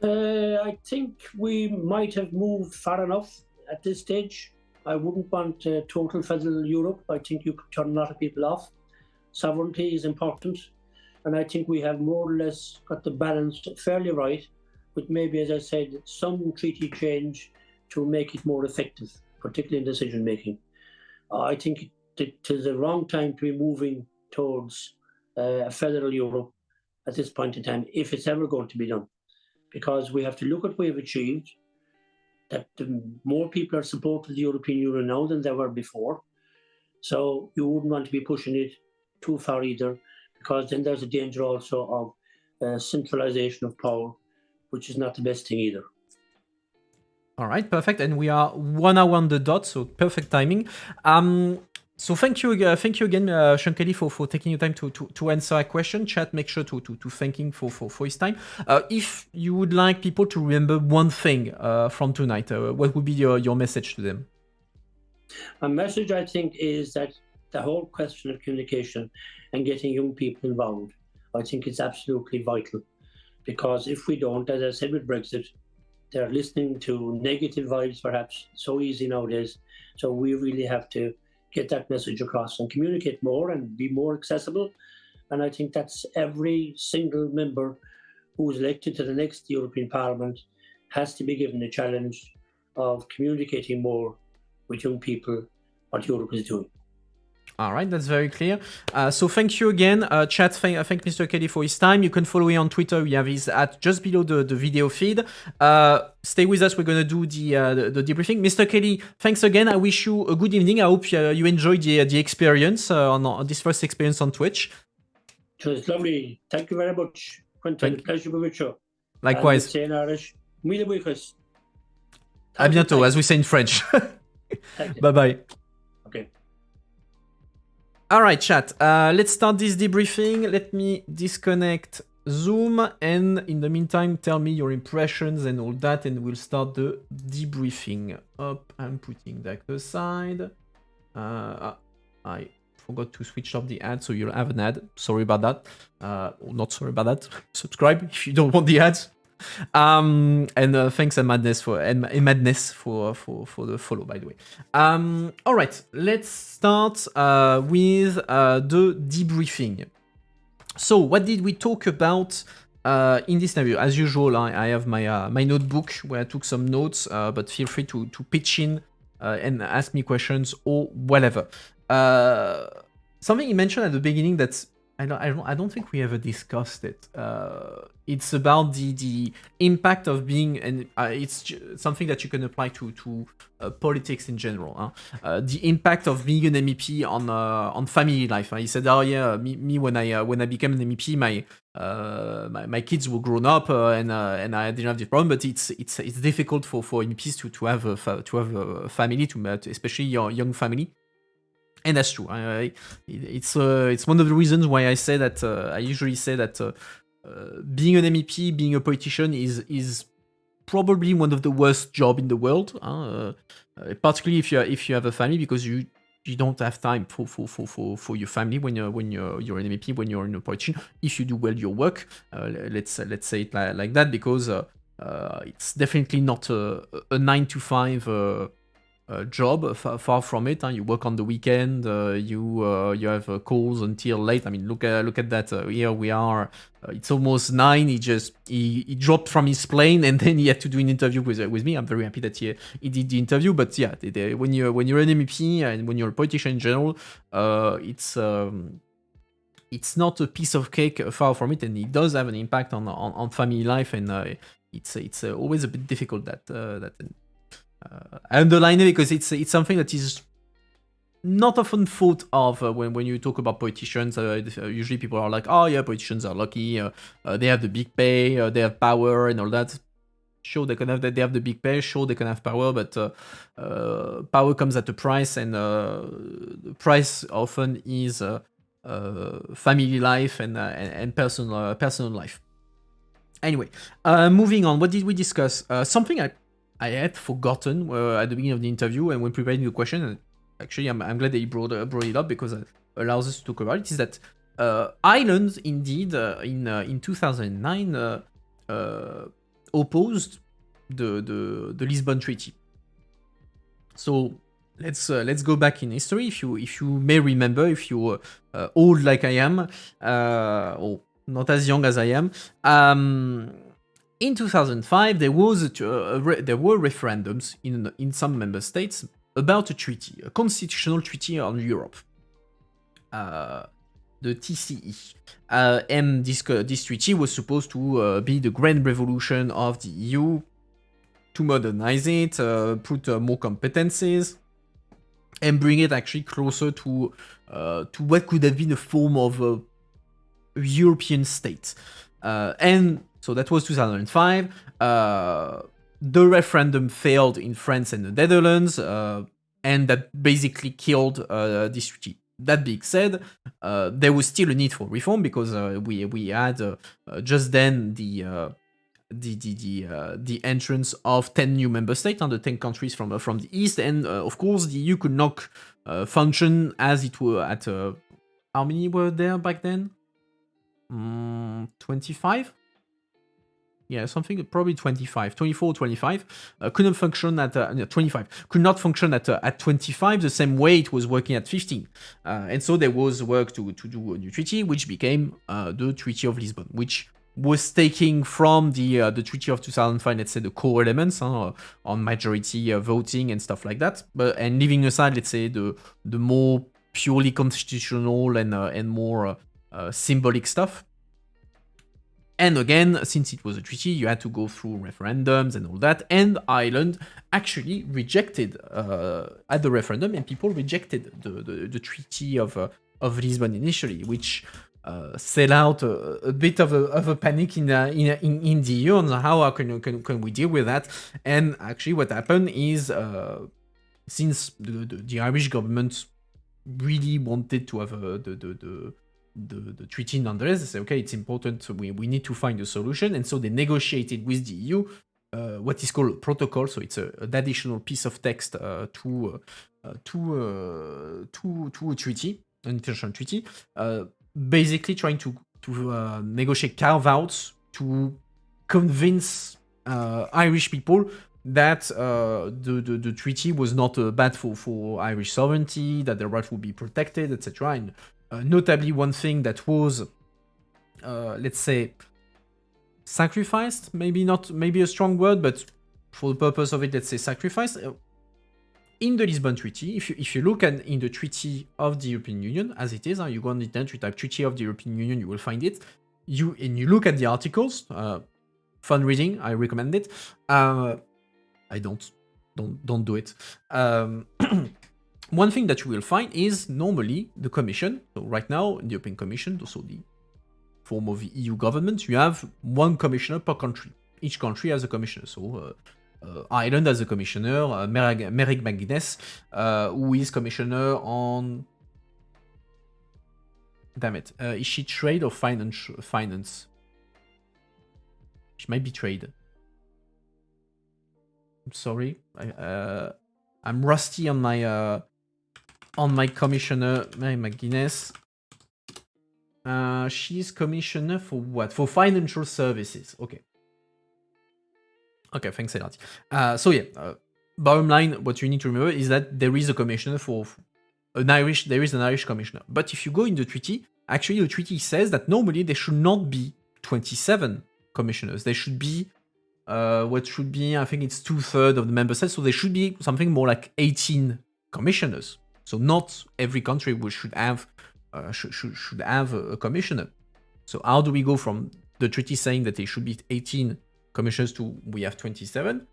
I think we might have moved far enough at this stage. I wouldn't want total federal Europe. I think you could turn a lot of people off. Sovereignty is important. And I think we have more or less got the balance fairly right, with maybe, as I said, some treaty change to make it more effective, particularly in decision making. I think it is the wrong time to be moving towards a federal Europe at this point in time, if it's ever going to be done. Because we have to look at what we've achieved, that more people are supporting the European Union now than there were before. So you wouldn't want to be pushing it too far either, because then there's a danger also of centralization of power, which is not the best thing either. All right, perfect. And we are 1 hour on the dot, so perfect timing. So thank you again, Sean Kelly, for taking your time to answer a question. Chat, make sure to thank him for his time. If you would like people to remember one thing from tonight, what would be your message to them? My message, I think, is that the whole question of communication and getting young people involved, I think it's absolutely vital. Because if we don't, as I said with Brexit, they're listening to negative vibes, perhaps, so easy nowadays. So we really have to get that message across and communicate more and be more accessible. And I think that's every single member who's elected to the next European Parliament has to be given the challenge of communicating more with young people what Europe is doing. All right, that's very clear. So thank you again, chat. Thank Mr. Kelly for his time. You can follow him on Twitter. We have his at just below the video feed. Stay with us. We're gonna do the debriefing. Mr. Kelly, thanks again. I wish you a good evening. I hope you enjoyed the experience on this first experience on Twitch. It was lovely. Thank you very much, Quentin. Pleasure to be with you. Likewise. Say in Irish, mille buíochas. À bientôt, as we say in French. Bye bye. Okay. All right, chat. Let's start this debriefing. Let me disconnect Zoom, and in the meantime, tell me your impressions and all that, and we'll start the debriefing. Up, I'm putting that aside. I forgot to switch off the ad, so you'll have an ad. Sorry about that. Not sorry about that. Subscribe if you don't want the ads. And thanks and Madness for the follow, by the way. All right, let's start with the debriefing. So what did we talk about in this interview? As usual, I have my notebook where I took some notes, but feel free to pitch in and ask me questions or whatever. Something you mentioned at the beginning that's I don't think we ever discussed it. It's about the impact of being, and it's something that you can apply to politics in general. The impact of being an MEP on family life. He said, "Oh yeah, me when I became an MEP, my kids were grown up and I didn't have this problem. But it's difficult for MEPs to have a family, especially young family." And that's true. It's one of the reasons why I say that I usually say that being an MEP, being a politician is probably one of the worst job in the world. Particularly if you have a family, because you don't have time for your family when you're an MEP, when you're in a politician. If you do well your work, let's say it like that, because it's definitely not a 9 to 5. Job, far from it. You work on the weekend. You have calls until late. I mean, look at that. Here we are. It's almost 9. He dropped from his plane, and then he had to do an interview with me. I'm very happy that he did the interview. But yeah, when you're an MEP and when you're a politician in general, it's not a piece of cake. Far from it, and it does have an impact on family life, and it's always a bit difficult that. I underline it because it's something that is not often thought of when you talk about politicians. Usually people are like, oh yeah, politicians are lucky, they have the big pay, they have power and all that. Sure, they have the big pay, sure they can have power, but power comes at a price, and the price often is family life and personal life. Anyway, moving on, what did we discuss? Something I had forgotten at the beginning of the interview, and when preparing the question, and actually I'm glad that he brought it up because it allows us to talk about it, is that Ireland indeed in 2009 opposed the Lisbon Treaty. So let's go back in history. If you may remember, if you're old like I am, or not as young as I am, in 2005, there were referendums in some member states, about a treaty, a constitutional treaty on Europe, the TCE. And this treaty was supposed to be the grand revolution of the EU, to modernize it, put more competencies, and bring it actually closer to what could have been a form of a European state. And so that was 2005. The referendum failed in France and the Netherlands, and that basically killed this treaty. That being said, there was still a need for reform because we had just then the entrance of 10 new member states and the 10 countries from the east, and of course the EU could not function as it were at how many were there back then? 25? Yeah, something, probably 25, 24, 25. Couldn't function at 25. Could not function at 25 the same way it was working at 15. And so there was work to do a new treaty, which became the Treaty of Lisbon, which was taking from the Treaty of 2005, let's say, the core elements on majority voting and stuff like that, and leaving aside, let's say, the more purely constitutional and more symbolic stuff. And again, since it was a treaty, you had to go through referendums and all that. And Ireland actually rejected at the referendum, and people rejected the Treaty of Lisbon initially, which set out a bit of a panic in the EU on how can we deal with that. And actually, what happened is since the Irish government really wanted to have the treaty nonetheless, they say, okay, it's important, we need to find a solution, and so they negotiated with the EU what is called a protocol, so it's an additional piece of text to a treaty, an international treaty, basically trying to negotiate carve-outs to convince Irish people that the treaty was not bad for Irish sovereignty, that their rights would be protected, etc. And notably, one thing that was, let's say, sacrificed, maybe a strong word, but for the purpose of it, let's say sacrificed. In the Lisbon Treaty, if you look in the Treaty of the European Union, as it is, you go on the internet, you type Treaty of the European Union, you will find it. You look at the articles, fun reading, I recommend it. I don't do it. One thing that you will find is normally the Commission, so right now, the European Commission, also the form of the EU government, you have one commissioner per country. Each country has a commissioner. So Ireland has a commissioner, Mairead McGuinness, who is commissioner on... Damn it. Is she trade or finance? She might be trade. I'm sorry. I'm rusty on my commissioner, Mairead McGuinness. She's commissioner for what? For financial services. Okay. Okay, thanks a lot. So yeah, bottom line, what you need to remember is that there is a commissioner there is an Irish commissioner. But if you go in the treaty, actually the treaty says that normally there should not be 27 commissioners. There should be what should be, I think it's 2/3 of the member states, so there should be something more like 18 commissioners. So not every country should have a commissioner. So how do we go from the treaty saying that there should be 18 commissioners to we have 27?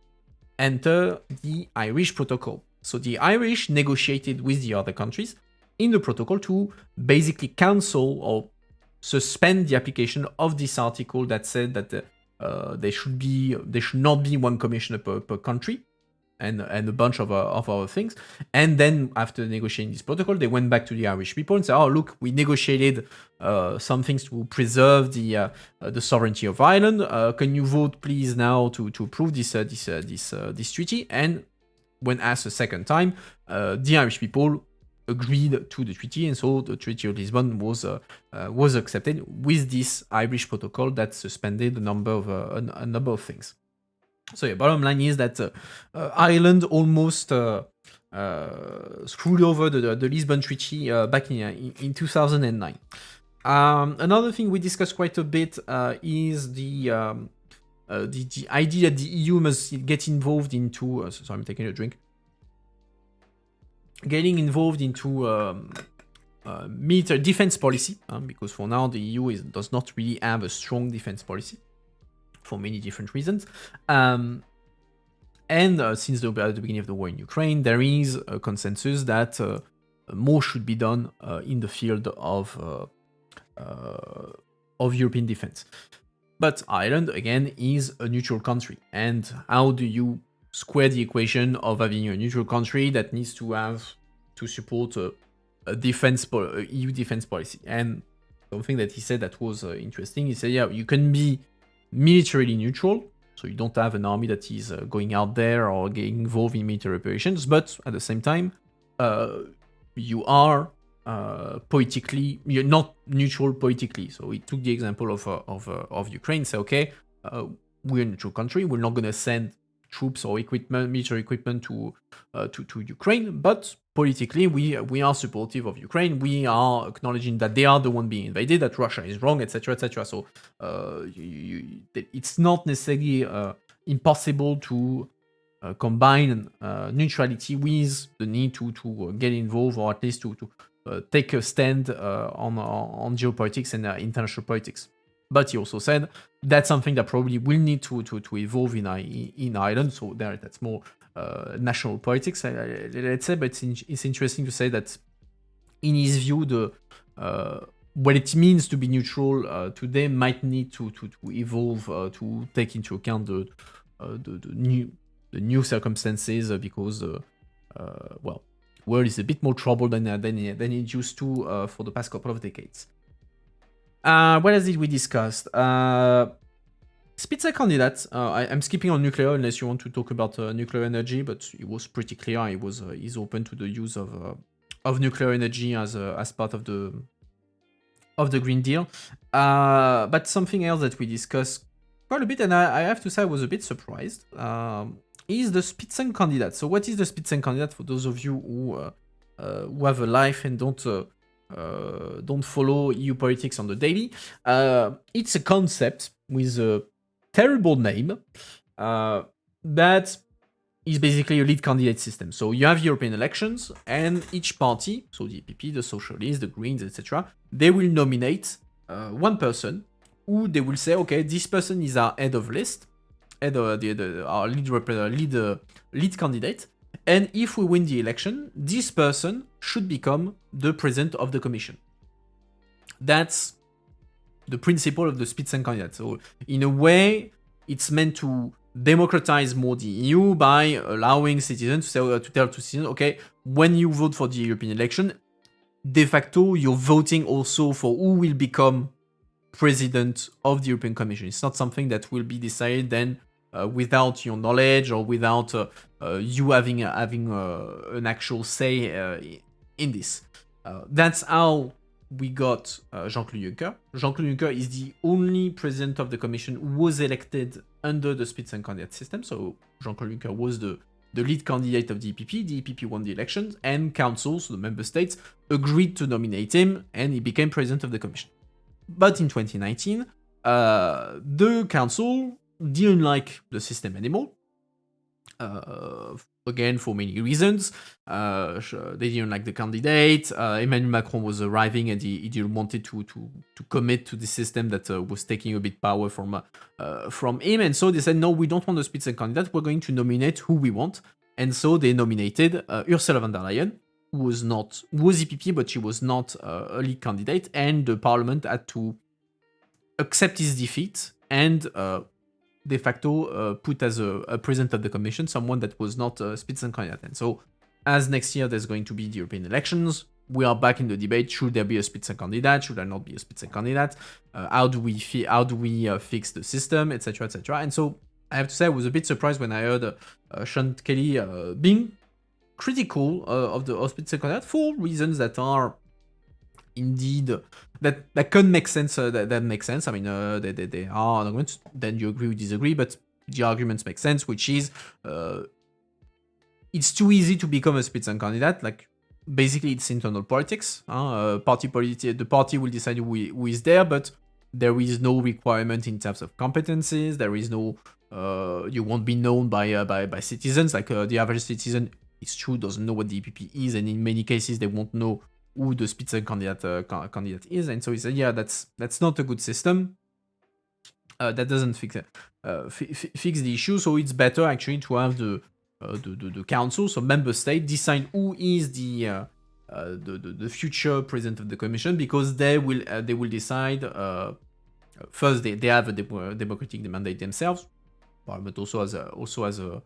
Enter the Irish protocol. So the Irish negotiated with the other countries in the protocol to basically cancel or suspend the application of this article that said that there should not be one commissioner per country, and a bunch of other things. And then after negotiating this protocol, they went back to the Irish people and said, "Oh, look, we negotiated some things to preserve the sovereignty of Ireland. Can you vote, please, now to approve this treaty?" And when asked a second time, the Irish people agreed to the treaty, and so the Treaty of Lisbon was accepted with this Irish protocol that suspended a number of things. So yeah, bottom line is that Ireland almost screwed over the Lisbon Treaty back in 2009. Another thing we discussed quite a bit is the idea that the EU must get involved into... sorry, I'm taking a drink. getting involved into military defense policy, because for now the EU does not really have a strong defense policy for many different reasons. And since the beginning of the war in Ukraine, there is a consensus that more should be done in the field of European defense. But Ireland, again, is a neutral country. And how do you square the equation of having a neutral country that needs to support a EU defense policy? And something that he said that was interesting, he said, yeah, you can be militarily neutral, so you don't have an army that is going out there or getting involved in military operations, but at the same time, you are politically, you're not neutral politically. So he took the example of Ukraine. Say, okay, we're a neutral country. We're not going to send troops or equipment, military equipment to Ukraine, but politically we are supportive of Ukraine. We are acknowledging that they are the one being invaded, that Russia is wrong, etc., etc. So it's not necessarily impossible to combine neutrality with the need to get involved, or at least to take a stand on geopolitics and international politics. But he also said that's something that probably will need to evolve in Ireland. So that's more national politics, let's say. But it's interesting to say that in his view, what it means to be neutral today might need to evolve to take into account the new circumstances, because well, world is a bit more troubled than it used to for the past couple of decades. What else did we discuss? Spitzenkandidat. I'm skipping on nuclear unless you want to talk about nuclear energy, but it was pretty clear he's open to the use of nuclear energy as part of the Green Deal. But something else that we discussed quite a bit, and I have to say I was a bit surprised, is the Spitzenkandidat. So what is the Spitzenkandidat for those of you who have a life and don't follow EU politics on the daily? It's a concept with a terrible name that is basically a lead candidate system. So you have European elections, and each party, so the EPP, the Socialists, the Greens, etc., they will nominate one person who they will say, okay, this person is our head of list, our lead candidate, and if we win the election, this person should become the president of the commission. That's the principle of the Spitzenkandidat. So in a way, it's meant to democratize more the EU by allowing citizens to tell to citizens, okay, when you vote for the European election, de facto, you're voting also for who will become president of the European Commission. It's not something that will be decided then without your knowledge or without you having an actual say in this. That's how we got Jean-Claude Juncker. Jean-Claude Juncker is the only president of the Commission who was elected under the Spitzenkandidat system. So Jean-Claude Juncker was the lead candidate of the EPP. The EPP won the elections, and councils, so the member states, agreed to nominate him, and he became president of the Commission. But in 2019, the council didn't like the system anymore. Again, for many reasons. They didn't like the candidate. Emmanuel Macron was arriving, and he didn't want to commit to the system that was taking a bit power from him. And so they said, no, we don't want a Spitzenkandidat. We're going to nominate who we want. And so they nominated Ursula von der Leyen, who was EPP, but she was not a lead candidate. And the parliament had to accept his defeat and de facto put as a president of the commission someone that was not a Spitzenkandidat. And so as next year there's going to be the European elections, we are back in the debate: should there be a Spitzenkandidat, should there not be a Spitzenkandidat, how do we fix the system, etc., etc. And so I have to say I was a bit surprised when I heard Sean Kelly being critical of the Spitzenkandidat for reasons that are indeed that can make sense. That makes sense. I mean, they are arguments. Then you agree or disagree, but the arguments make sense, which is it's too easy to become a Spitzenkandidat. Like basically, it's internal politics. The party will decide who is there, but there is no requirement in terms of competencies. There is no you won't be known by citizens. Like the average citizen it's true, doesn't know what the EPP is, and in many cases they won't know who the Spitzenkandidat is, and so he said, yeah, that's not a good system. That doesn't fix the issue, so it's better actually to have the council, so member state, decide who is the future president of the commission, because they will decide. First, they have a democratic mandate themselves. Parliament also has a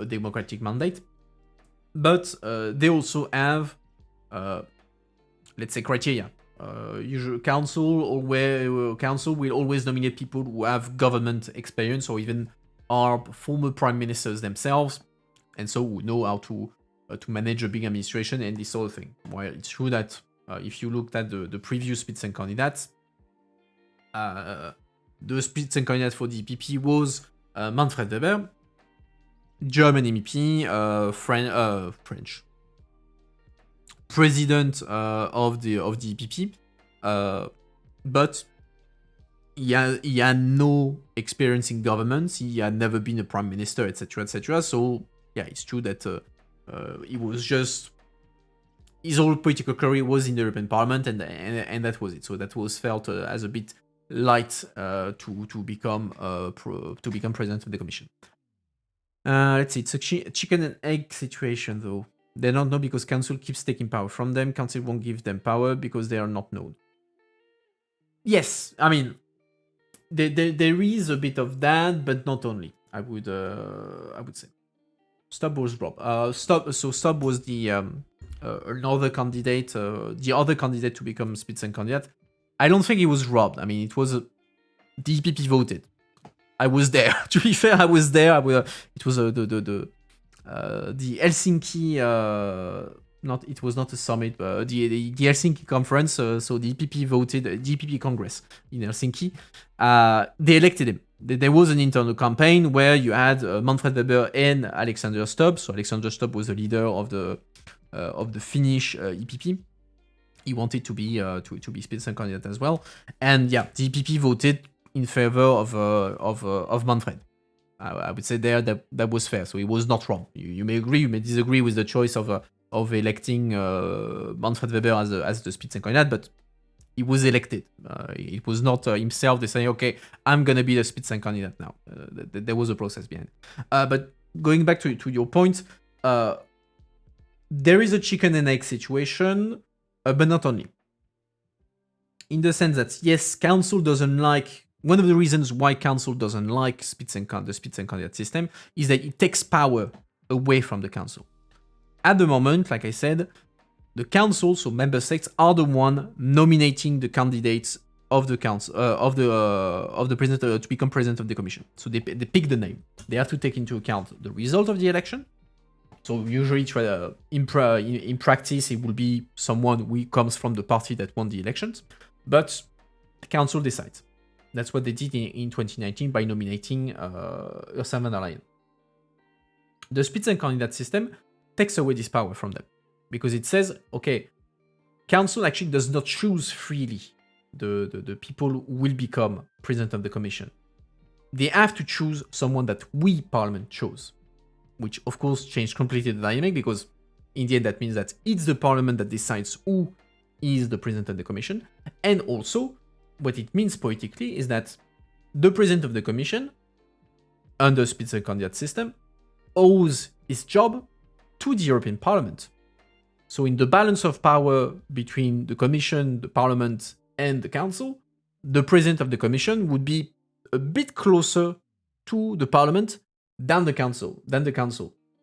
democratic mandate, but they also have, let's say, criteria. Usually, council will always nominate people who have government experience or even are former prime ministers themselves, and so who know how to manage a big administration and this sort of thing. While it's true that if you looked at the previous Spitzenkandidaten, the Spitzenkandidat for the EPP was Manfred Weber, German MEP, French president of the EPP, but he had no experience in government. He had never been a prime minister, etc., etc. So yeah, it's true that he was just, his whole political career was in the European Parliament, and that was it. So that was felt as a bit light to become president of the Commission. Let's see, it's a chicken and egg situation though. They don't know because council keeps taking power from them. Council won't give them power because they are not known. Yes, I mean, there is a bit of that, but not only. I would say. Stubb was Rob. Stubb was the another candidate, the other candidate to become Spitzenkandidat. I don't think he was robbed. I mean, it was the EPP voted. I was there. To be fair, I was there. It was the Helsinki. It was not a summit, but the Helsinki conference. So the EPP voted, the EPP Congress in Helsinki. They elected him. There was an internal campaign where you had Manfred Weber and Alexander Stubb. So Alexander Stubb was the leader of the Finnish EPP. He wanted to be Spitzenkandidat as well, and yeah, the EPP voted in favor of Manfred. I would say there that was fair. So he was not wrong. You may agree, you may disagree with the choice of electing Manfred Weber as the Spitzenkandidat, but he was elected. It was not himself saying, okay, I'm gonna be the Spitzenkandidat now. There was a process behind it. But going back to your point, there is a chicken and egg situation, but not only. In the sense that, yes, council doesn't like, one of the reasons why council doesn't like the Spitzenkandidat system is that it takes power away from the council. At the moment, like I said, the council, so member states, are the one nominating the candidates of the council, of the president to become president of the commission. So they pick the name. They have to take into account the result of the election. So usually, in practice, it will be someone who comes from the party that won the elections, but the council decides. That's what they did in 2019 by nominating Ursula von der Leyen. The Spitzenkandidat system takes away this power from them because it says, okay, council actually does not choose freely the people who will become president of the commission. They have to choose someone that we, Parliament, chose, which of course changed completely the dynamic because in the end that means that it's the Parliament that decides who is the president of the commission, and also what it means politically is that the president of the commission, under Spitzenkandidat system, owes his job to the European Parliament. So in the balance of power between the commission, the parliament, and the council, the president of the commission would be a bit closer to the parliament than the council,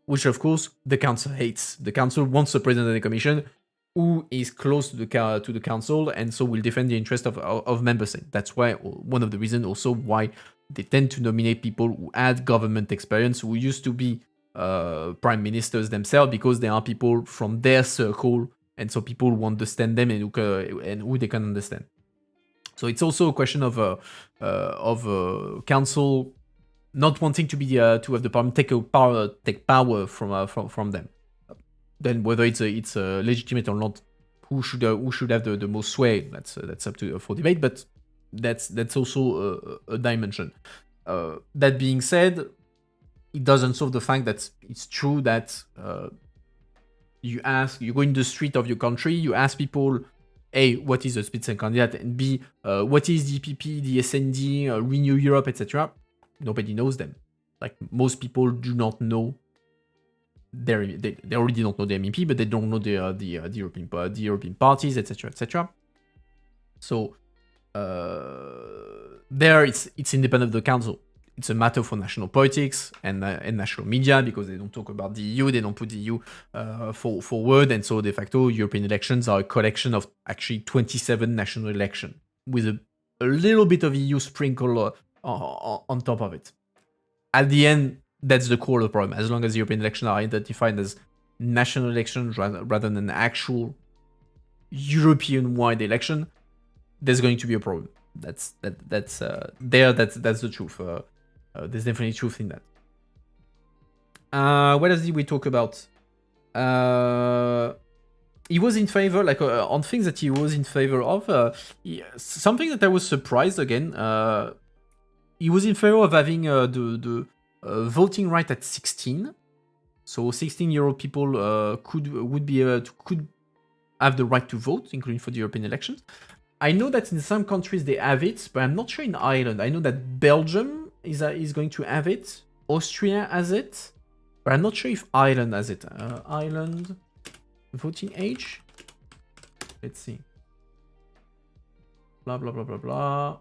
which of course the council hates. The council wants a president of the commission who is close to the council, and so will defend the interest of member states. That's why one of the reasons also why they tend to nominate people who had government experience, who used to be prime ministers themselves, because they are people from their circle, and so people who understand them and who they can understand. So it's also a question of council not wanting to be to have the parliament take power from them. Then whether it's legitimate or not, who should have the most sway? That's up to for debate. But that's also a dimension. That being said, it doesn't solve the fact that it's true that you go in the street of your country, you ask people, A, what is a Spitzenkandidat, and B, what is the EPP, the SND, Renew Europe, etc. Nobody knows them. Like, most people do not know they already don't know the MEP, but they don't know the European parties, etc., etc. So there, it's independent of the council. It's a matter for national politics and national media, because they don't talk about the EU, they don't put the EU forward, and so de facto European elections are a collection of actually 27 national elections with a little bit of EU sprinkle on top of it. At the end, that's the core of the problem. As long as European elections are identified as national elections rather than an actual European-wide election, there's going to be a problem. That's the truth. There's definitely truth in that. What else did we talk about? He was in favor, like on things that he was in favor of. Something that I was surprised again. He was in favor of having the voting right at 16. So 16-year-old people could have the right to vote, including for the European elections. I know that in some countries they have it, but I'm not sure in Ireland. I know that Belgium is going to have it. Austria has it, but I'm not sure if Ireland has it. Ireland voting age. Let's see. Blah blah blah blah blah.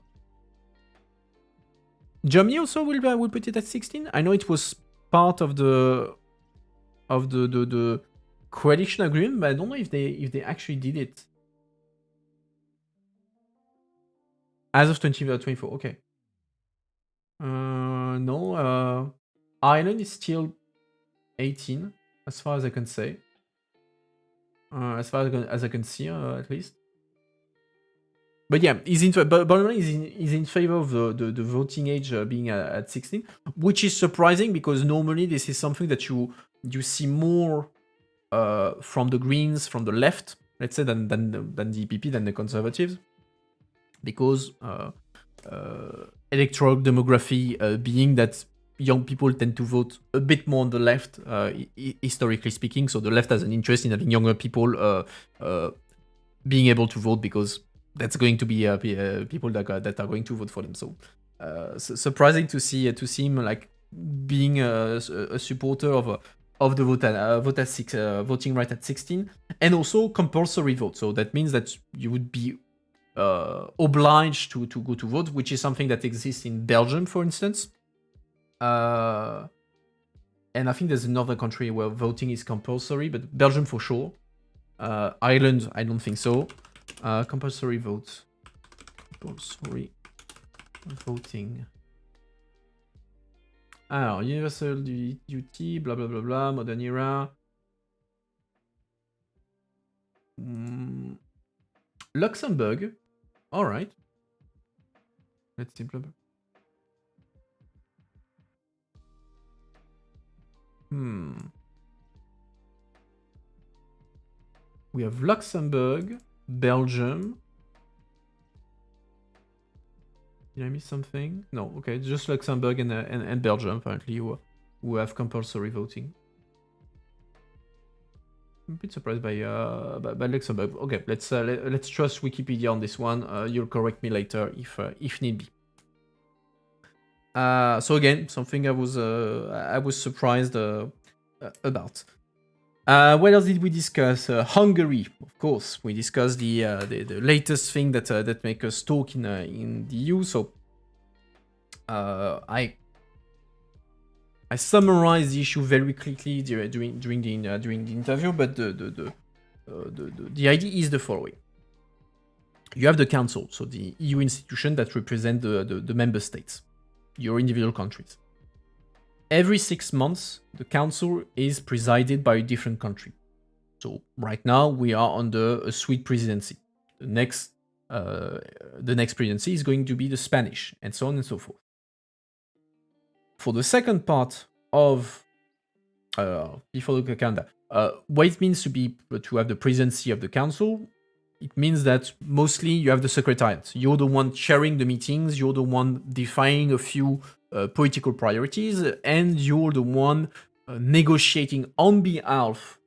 Germany also will put it at 16. I know it was part of the coalition agreement, but I don't know if they actually did it. As of 2024, okay. No, Ireland is still 18, as far as I can say. As far as I can see, at least. But yeah, he's in favor of the voting age being at 16, which is surprising because normally this is something that you see more from the Greens, from the left, let's say, than the EPP, than the Conservatives, because electoral demography being that young people tend to vote a bit more on the left, historically speaking. So the left has an interest in having younger people being able to vote, because that's going to be people that are going to vote for them. So surprising to see him like being a supporter of the voting right at 16, and also compulsory vote. So that means that you would be obliged to go to vote, which is something that exists in Belgium, for instance. And I think there's another country where voting is compulsory, but Belgium for sure. Ireland, I don't think so. Compulsory vote. Compulsory voting. Alors, universal duty, blah blah blah blah, modern era. Luxembourg. All right. Let's see. Blah, blah. We have Luxembourg, Belgium. Did I miss something? No, okay, just Luxembourg and Belgium apparently who have compulsory voting. I'm a bit surprised by Luxembourg. Okay, let's trust Wikipedia on this one. You'll correct me later if need be. So again, something I was surprised about. What else did we discuss? Hungary, of course. We discussed the latest thing that make us talk in the EU. So I summarized the issue very quickly during the interview, but the idea is the following: you have the Council, so the EU institution that represent the member states, your individual countries. Every 6 months, the Council is presided by a different country. So right now, we are under a Swedes presidency. The next presidency is going to be the Spanish, and so on and so forth. For the second part of before the calendar, what it means to have the presidency of the Council, it means that mostly you have the secretariat. You're the one chairing the meetings. You're the one defining a few political priorities, and you're the one negotiating on behalf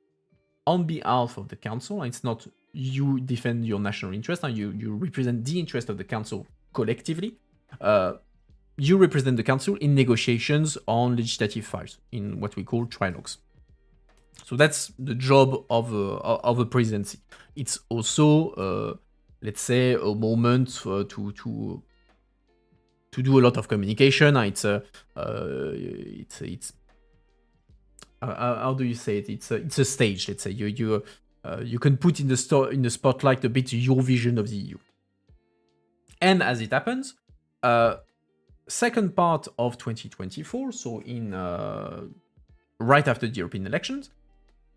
of the council. It's not you defend your national interest, and you represent the interest of the council collectively. You represent the council in negotiations on legislative files, in what we call trilogues. So that's the job of a presidency. It's also, let's say, a moment to do a lot of communication. It's how do you say it? It's a stage. Let's say you can put in the spotlight a bit your vision of the EU. And as it happens, second part of 2024, so in right after the European elections,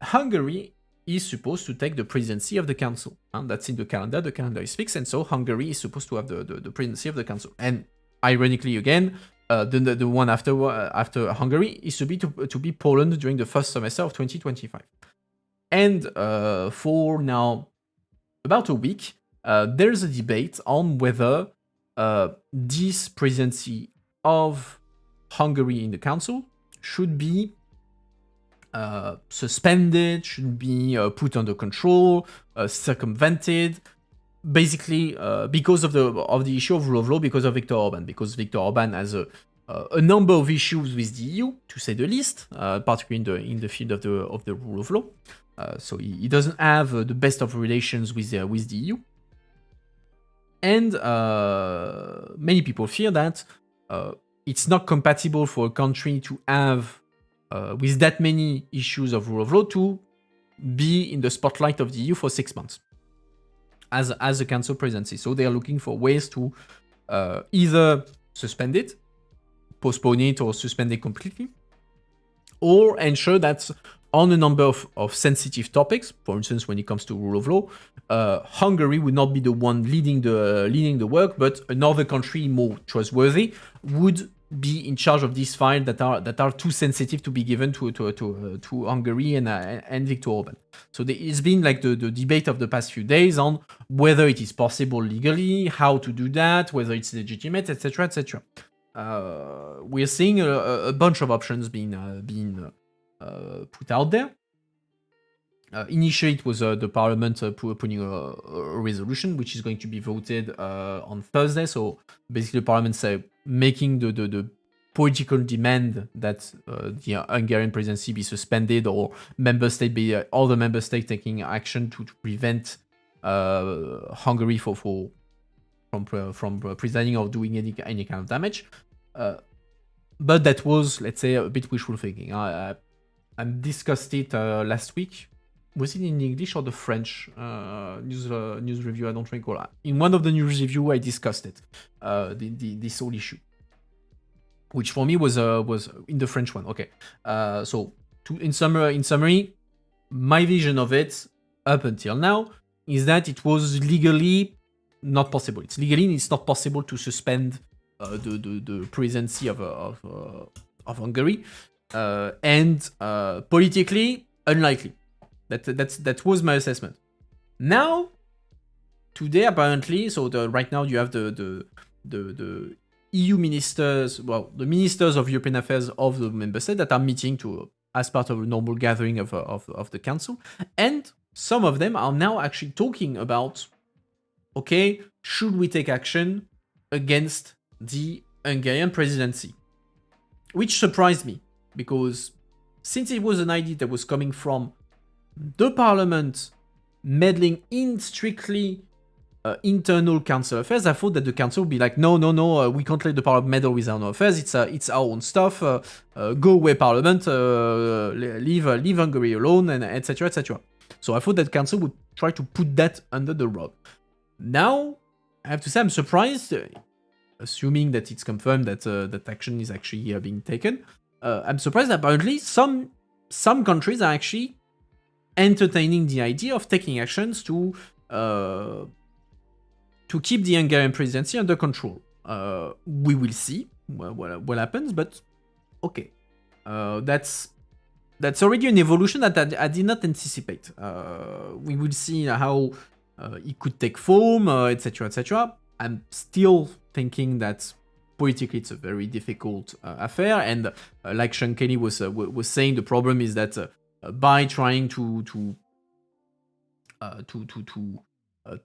Hungary is supposed to take the presidency of the council. And that's in the calendar. The calendar is fixed, and so Hungary is supposed to have the presidency of the council. And ironically, again, the one after Hungary is to be Poland during the first semester of 2025. And for now about a week, there's a debate on whether this presidency of Hungary in the council should be suspended, should be put under control, circumvented, basically because of the issue of rule of law, because of Viktor Orban, because Viktor Orban has a number of issues with the EU, to say the least, particularly in the field of the rule of law. So he doesn't have the best of relations with the EU. And many people fear that it's not compatible for a country to have, with that many issues of rule of law, to be in the spotlight of the EU for 6 months as a council presidency. So they are looking for ways to either suspend it, postpone it, or suspend it completely, or ensure that on a number of sensitive topics, for instance, when it comes to rule of law, Hungary would not be the one leading the work, but another country more trustworthy would be in charge of these files that are too sensitive to be given to Hungary and Viktor Orban. So it's been like the debate of the past few days on whether it is possible legally, how to do that, whether it's legitimate, etc., etc. We're seeing a bunch of options being put out there. Initially, it was the parliament putting a resolution, which is going to be voted on Thursday. So basically, the parliament making the political demand that the Hungarian presidency be suspended, or all the member states taking action to prevent Hungary from presiding or doing any kind of damage. But that was, let's say, a bit wishful thinking. I discussed it last week. Was it in English or the French news review? I don't recall. In one of the news review, I discussed it, this whole issue, which for me was in the French one. Okay, so in summary, my vision of it up until now is that it was legally not possible. It's not possible to suspend the presidency of Hungary, and politically unlikely. That was my assessment. Now, today apparently, so right now you have the EU ministers, the ministers of European affairs of the member state that are meeting as part of a normal gathering of the council, and some of them are now actually talking about, okay, should we take action against the Hungarian presidency? Which surprised me, because since it was an idea that was coming from the parliament meddling in strictly internal council affairs, I thought that the council would be like, no, we can't let the parliament meddle with our own affairs. It's our own stuff. Go away, parliament. Leave Hungary alone, and etc. etc. So I thought that council would try to put that under the rug. Now, I have to say I'm surprised, assuming that it's confirmed that that action is actually being taken. I'm surprised that apparently some countries are actually entertaining the idea of taking actions to keep the Hungarian presidency under control. We will see what happens, but okay, that's already an evolution that I did not anticipate. We will see how it could take form, etc., etc. I'm still thinking that politically it's a very difficult affair. And like Sean Kelly was saying, the problem is that by trying to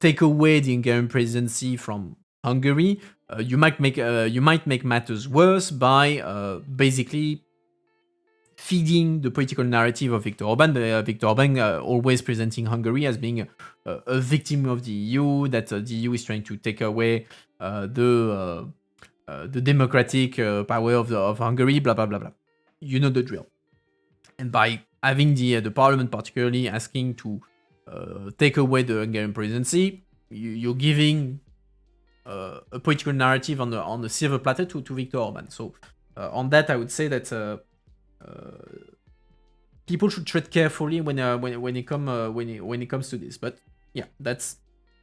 take away the Hungarian presidency from Hungary, you might make matters worse by basically feeding the political narrative of Viktor Orban. Viktor Orban always presenting Hungary as being a victim of the EU, that the EU is trying to take away the democratic power of Hungary, blah blah blah blah. You know the drill. And by having the parliament particularly asking to take away the Hungarian presidency, you're giving a political narrative on the silver platter to Viktor Orban. So on that, I would say that people should tread carefully when it comes to this. But yeah, that's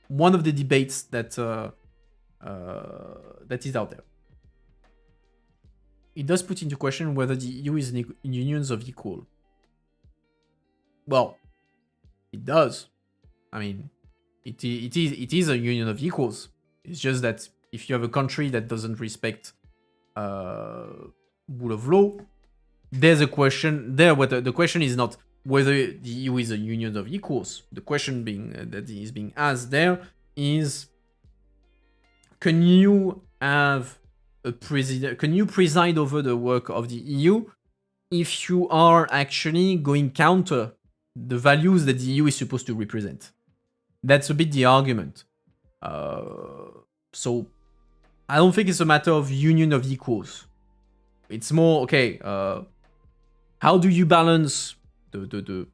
one of the debates that is out there. It does put into question whether the EU is in unions of equal. Well, it does. I mean, it is a union of equals. It's just that if you have a country that doesn't respect rule of law, there's a question there. The question is not whether the EU is a union of equals. The question that is being asked there is, can you have a president? Can you preside over the work of the EU if you are actually going counter the values that the EU is supposed to represent? That's a bit the argument. So I don't think it's a matter of union of equals. It's more, okay, how do you balance the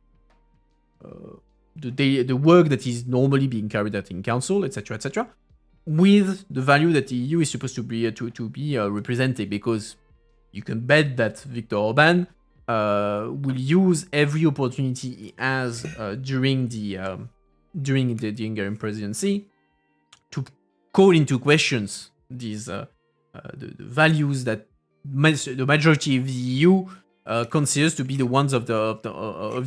work that is normally being carried out in council, etc., with the value that the EU is supposed to be represented? Because you can bet that Viktor Orban will use every opportunity he has during the Hungarian presidency to call into questions these the values that the majority of the EU considers to be the ones of the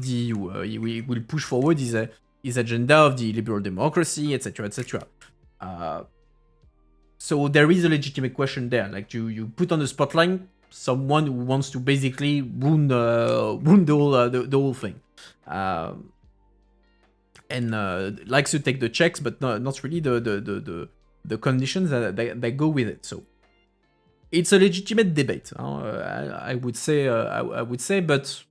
EU. He will push forward his agenda of the liberal democracy, etc. So there is a legitimate question there. Like you put on the spotlight someone who wants to basically ruin the whole thing, and likes to take the checks, but not really the conditions that go with it. So it's a legitimate debate. I would say, but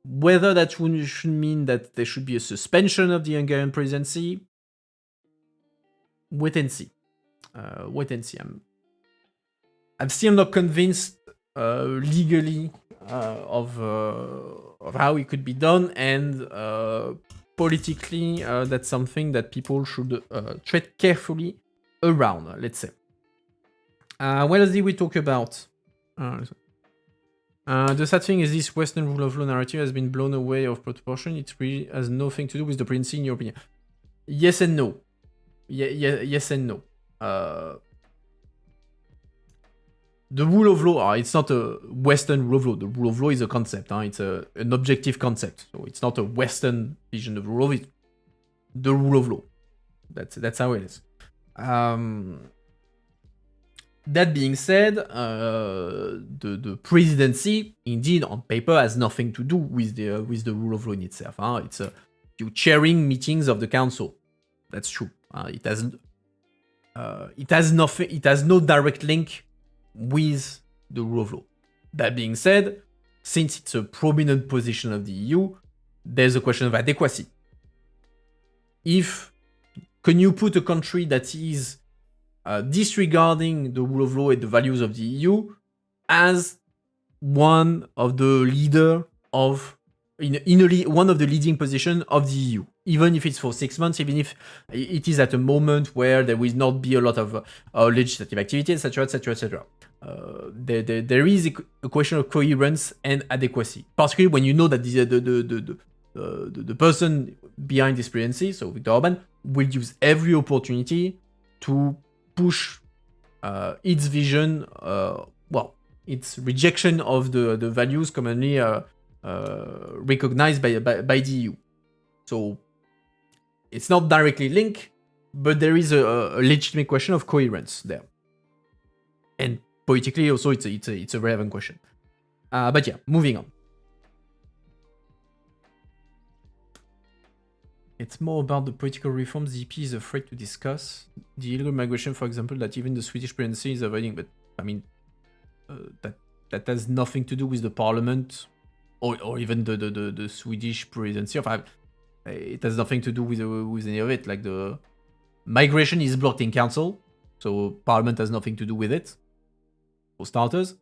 whether that should mean that there should be a suspension of the Hungarian presidency, wait and see. I'm still not convinced legally of how it could be done, and politically, that's something that people should tread carefully around. Let's say. What else did we talk about? The sad thing is this Western rule of law narrative has been blown away of proportion. It really has nothing to do with the presidency, in your opinion. Yes and no. Yes and no. The rule of law, it's not a Western rule of law. The rule of law is a concept. It's an objective concept. So it's not a Western vision of the rule of law. It's the rule of law. That's how it is. That being said, the presidency, indeed, on paper, has nothing to do with the rule of law in itself. It's you chairing meetings of the council. That's true. It has nothing. It has no direct link with the rule of law. That being said, since it's a prominent position of the EU, there's a question of adequacy. Can you put a country that is disregarding the rule of law and the values of the EU as one of the leader of one of the leading position of the EU, even if it's for 6 months, even if it is at a moment where there will not be a lot of legislative activity, etc. There is a question of coherence and adequacy, particularly when you know that the person behind this presidency, so Viktor Orban, will use every opportunity to push its vision, its rejection of the values commonly recognized by the EU. So it's not directly linked, but there is a legitimate question of coherence there. and politically also it's a relevant question. But yeah, moving on. It's more about the political reforms the EP is afraid to discuss. The illegal migration, for example, that even the Swedish presidency is avoiding. But I mean, that has nothing to do with the parliament or even the Swedish presidency. It has nothing to do with any of it. Like the migration is blocked in council, so parliament has nothing to do with it, for starters.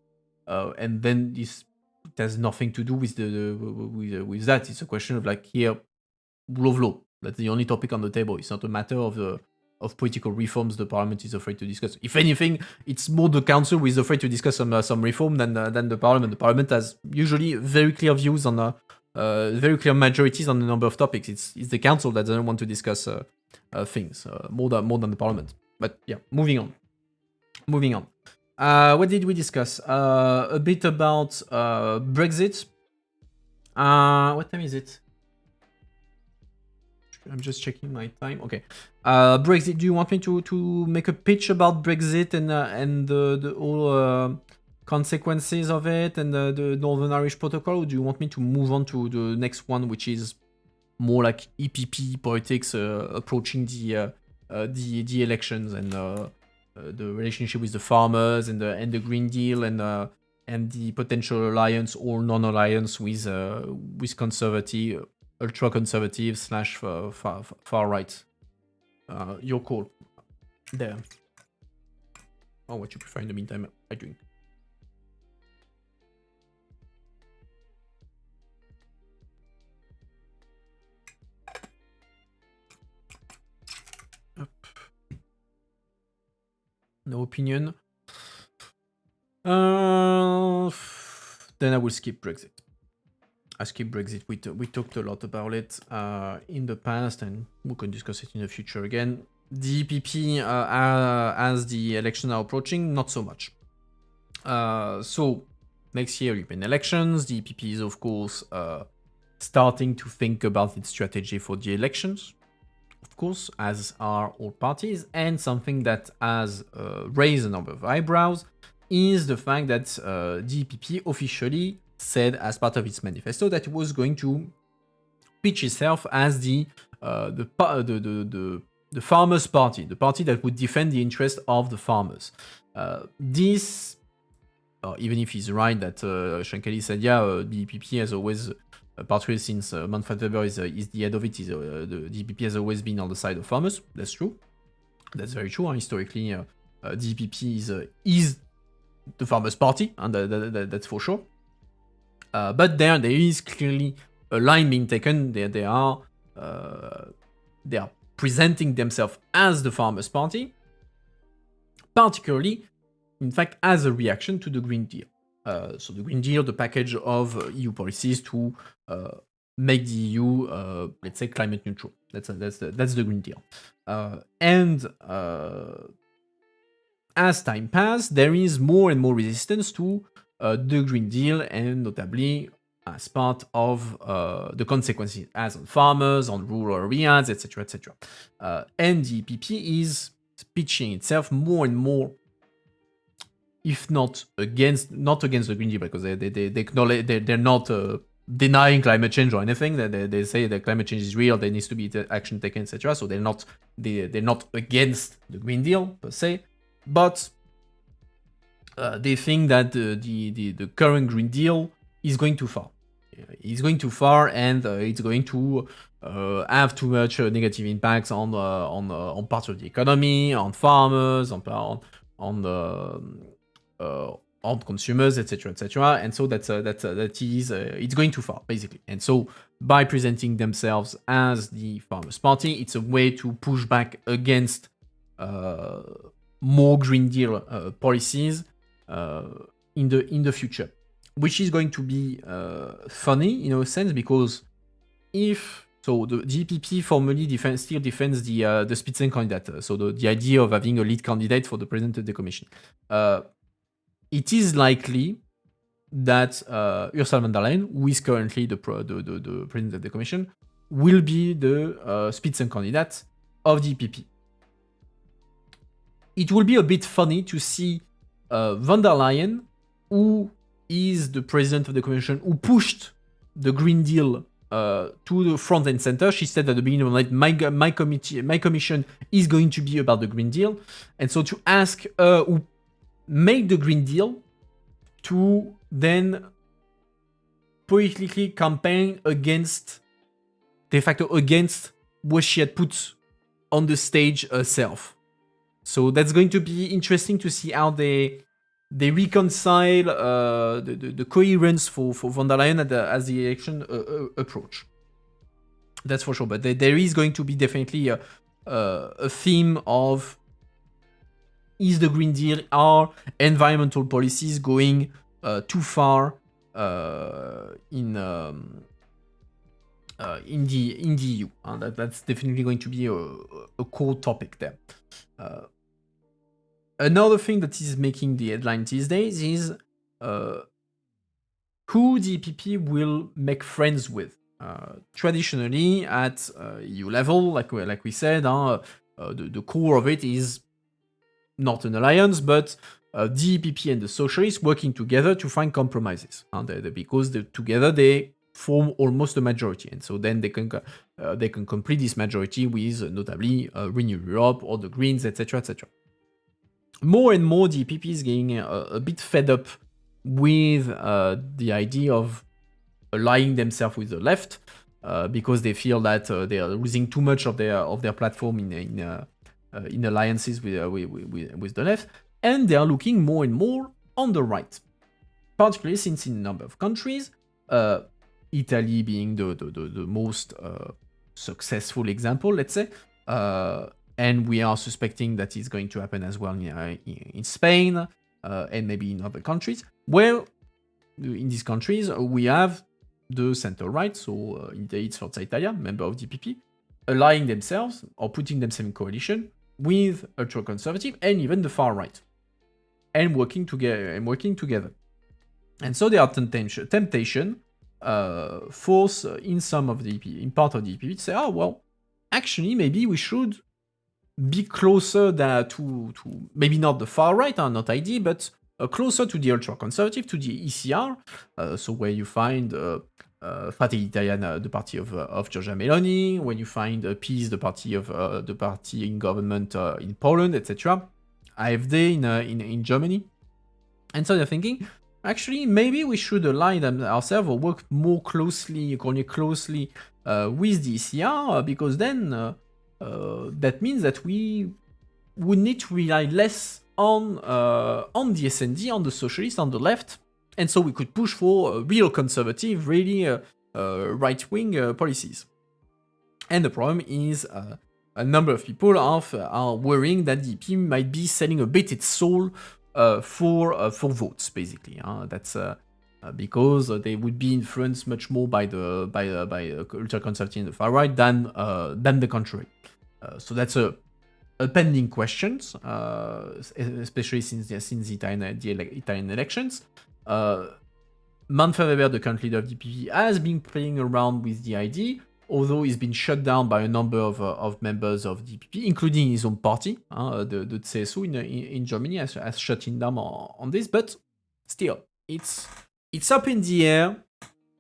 And then it has nothing to do with with that. It's a question of like here, rule of law. That's the only topic on the table. It's not a matter of political reforms the parliament is afraid to discuss. If anything, it's more the council who is afraid to discuss some reform than the parliament. The parliament has usually very clear views on very clear majorities on a number of topics. It's the council that doesn't want to discuss things more than the parliament. But yeah, moving on. What did we discuss? A bit about Brexit. What time is it? I'm just checking my time. Okay. Brexit. Do you want me to make a pitch about Brexit and the all consequences of it and the Northern Irish Protocol, or do you want me to move on to the next one, which is more like EPP politics approaching the elections and the relationship with the farmers and the Green Deal and the potential alliance or non-alliance with conservative, ultra-conservative / far right. Your call. There. Oh, what you prefer in the meantime? I drink. Up. No opinion. Then I will skip Brexit. I skip Brexit. We talked a lot about it in the past, and we can discuss it in the future again. The EPP, as the elections are approaching, not so much. So next year, European elections. The EPP is, of course, starting to think about its strategy for the elections. Of course, as are all parties, and something that has raised a number of eyebrows is the fact that the EPP officially said as part of its manifesto that it was going to pitch itself as the farmers' party, the party that would defend the interest of the farmers. This, even if he's right that Shankali said, the EPP has always, particularly since Manfred Weber is the head of it, the EPP has always been on the side of farmers. That's true. That's very true. Historically, the EPP is the farmers' party, and that's for sure. But there is clearly a line being taken. They are presenting themselves as the Farmers' Party, particularly, in fact, as a reaction to the Green Deal. So the Green Deal, the package of EU policies to make the EU, let's say, climate neutral. That's the Green Deal. And as time passes, there is more and more resistance to the Green Deal, and notably as part of the consequences as on farmers, on rural areas, etc., etc. And the EPP is pitching itself more and more, if not against the Green Deal, because they acknowledge they're not denying climate change or anything. They say that climate change is real, there needs to be action taken, etc. So they're not against the Green Deal per se, but they think that the current Green Deal is going too far. It's going too far, and it's going to have too much negative impacts on parts of the economy, on farmers, on consumers, etc., etc. And so it's going too far, basically. And so by presenting themselves as the Farmers' Party, it's a way to push back against more Green Deal policies in the future, which is going to be funny in a sense, because the EPP formally still defends the Spitzenkandidat, so the idea of having a lead candidate for the president of the Commission. It is likely that Ursula von der Leyen, who is currently the president of the Commission, will be the Spitzenkandidat of the EPP. It will be a bit funny to see von der Leyen, who is the president of the Commission, who pushed the Green Deal to the front and center. She said at the beginning, like, my commission is going to be about the Green Deal. And so to ask who made the Green Deal to then politically campaign against, de facto against what she had put on the stage herself. So that's going to be interesting to see how they reconcile the coherence for von der Leyen as the election approach. That's for sure. But there is going to be definitely a theme of, is the Green Deal, are environmental policies going too far in the EU? That's definitely going to be a core topic there. Another thing that is making the headline these days is who the EPP will make friends with. Traditionally, at EU level, like we said, the core of it is not an alliance, but the EPP and the Socialists working together to find compromises. Because together they form almost a majority, and so then they can complete this majority with notably Renew Europe or the Greens, etc., etc. More and more, the EPP is getting a bit fed up with the idea of allying themselves with the left because they feel that they are losing too much of their platform in alliances with the left, and they are looking more and more on the right, particularly since in a number of countries, Italy being the most successful example, let's say, and we are suspecting that it's going to happen as well in Spain and maybe in other countries, where in these countries we have the center-right, so it's Forza Italia, member of the EPP, allying themselves or putting themselves in coalition with ultra-conservative and even the far-right, and working together. And so there are temptation force in some of the EPP, in part of the EPP, to say, well, actually, maybe we should be closer to maybe not the far right, not ID, but closer to the ultra-conservative, to the ECR, so where you find Fratelli Italiana, the party of Giorgia Meloni, when you find PiS, the party in government in Poland, etc., AfD in Germany. And so they're thinking, actually, maybe we should align ourselves or work more closely with the ECR, because then that means that we would need to rely less on the SND, on the socialists, on the left, and so we could push for real conservative, really right-wing policies. And the problem is a number of people are worrying that the EP might be selling a bit its soul for votes, basically. That's because they would be influenced much more by ultra-conservative and the far right than the contrary. So that's a pending question, especially since the Italian elections. Manfred Weber, the current leader of the EPP, has been playing around with the idea, although he's been shut down by a number of members of the EPP, including his own party, the CSU in Germany has shut him down on this. But still, it's up in the air,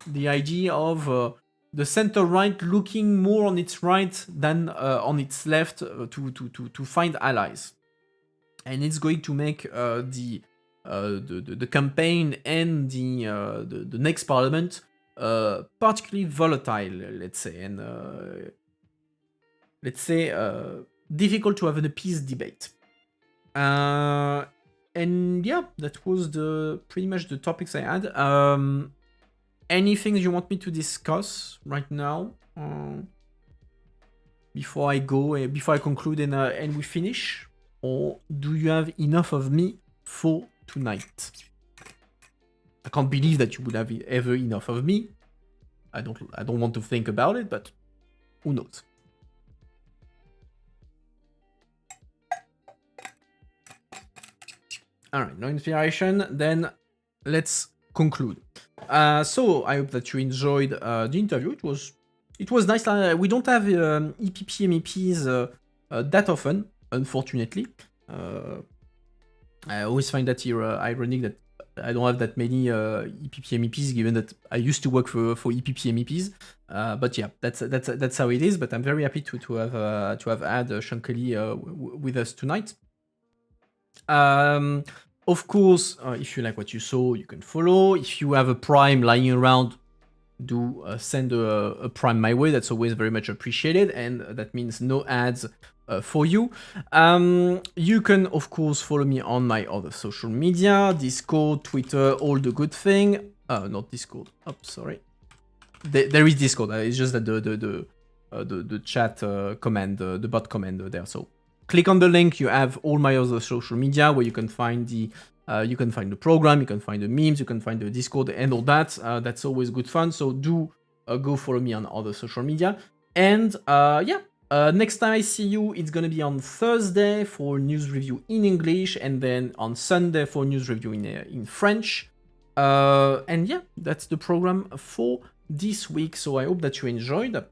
the idea of the center-right looking more on its right than on its left to find allies. And it's going to make the campaign and the next parliament particularly volatile, let's say, and difficult to have an appeased debate. And yeah, that was pretty much the topics I had. Anything you want me to discuss right now before I conclude and we finish, or do you have enough of me for tonight? I can't believe that you would have ever enough of me. I don't want to think about it, but who knows? All right, no inspiration. Then let's conclude. So I hope that you enjoyed the interview. It was nice. We don't have EPP MEPs that often, unfortunately. I always find that here ironic that I don't have that many EPP MEPs, given that I used to work for EPP MEPs. But yeah, that's how it is. But I'm very happy to have had Sean Kelly with us tonight. Of course, if you like what you saw, you can follow. If you have a Prime lying around, do send a Prime my way. That's always very much appreciated, and that means no ads for you. You can, of course, follow me on my other social media, Discord, Twitter, all the good thing. Not Discord. Oh, sorry. There is Discord. It's just that the chat command, the bot command there. So click on the link. You have all my other social media where you can find the program, you can find the memes, you can find the Discord and all that. That's always good fun. So do go follow me on other social media. And next time I see you, it's gonna be on Thursday for news review in English, and then on Sunday for news review in French. And yeah, that's the program for this week. So I hope that you enjoyed.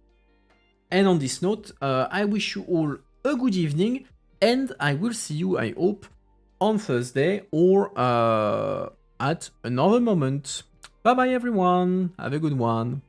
And on this note, I wish you all a good evening, and I will see you, I hope, on Thursday or at another moment. Bye bye everyone. Have a good one.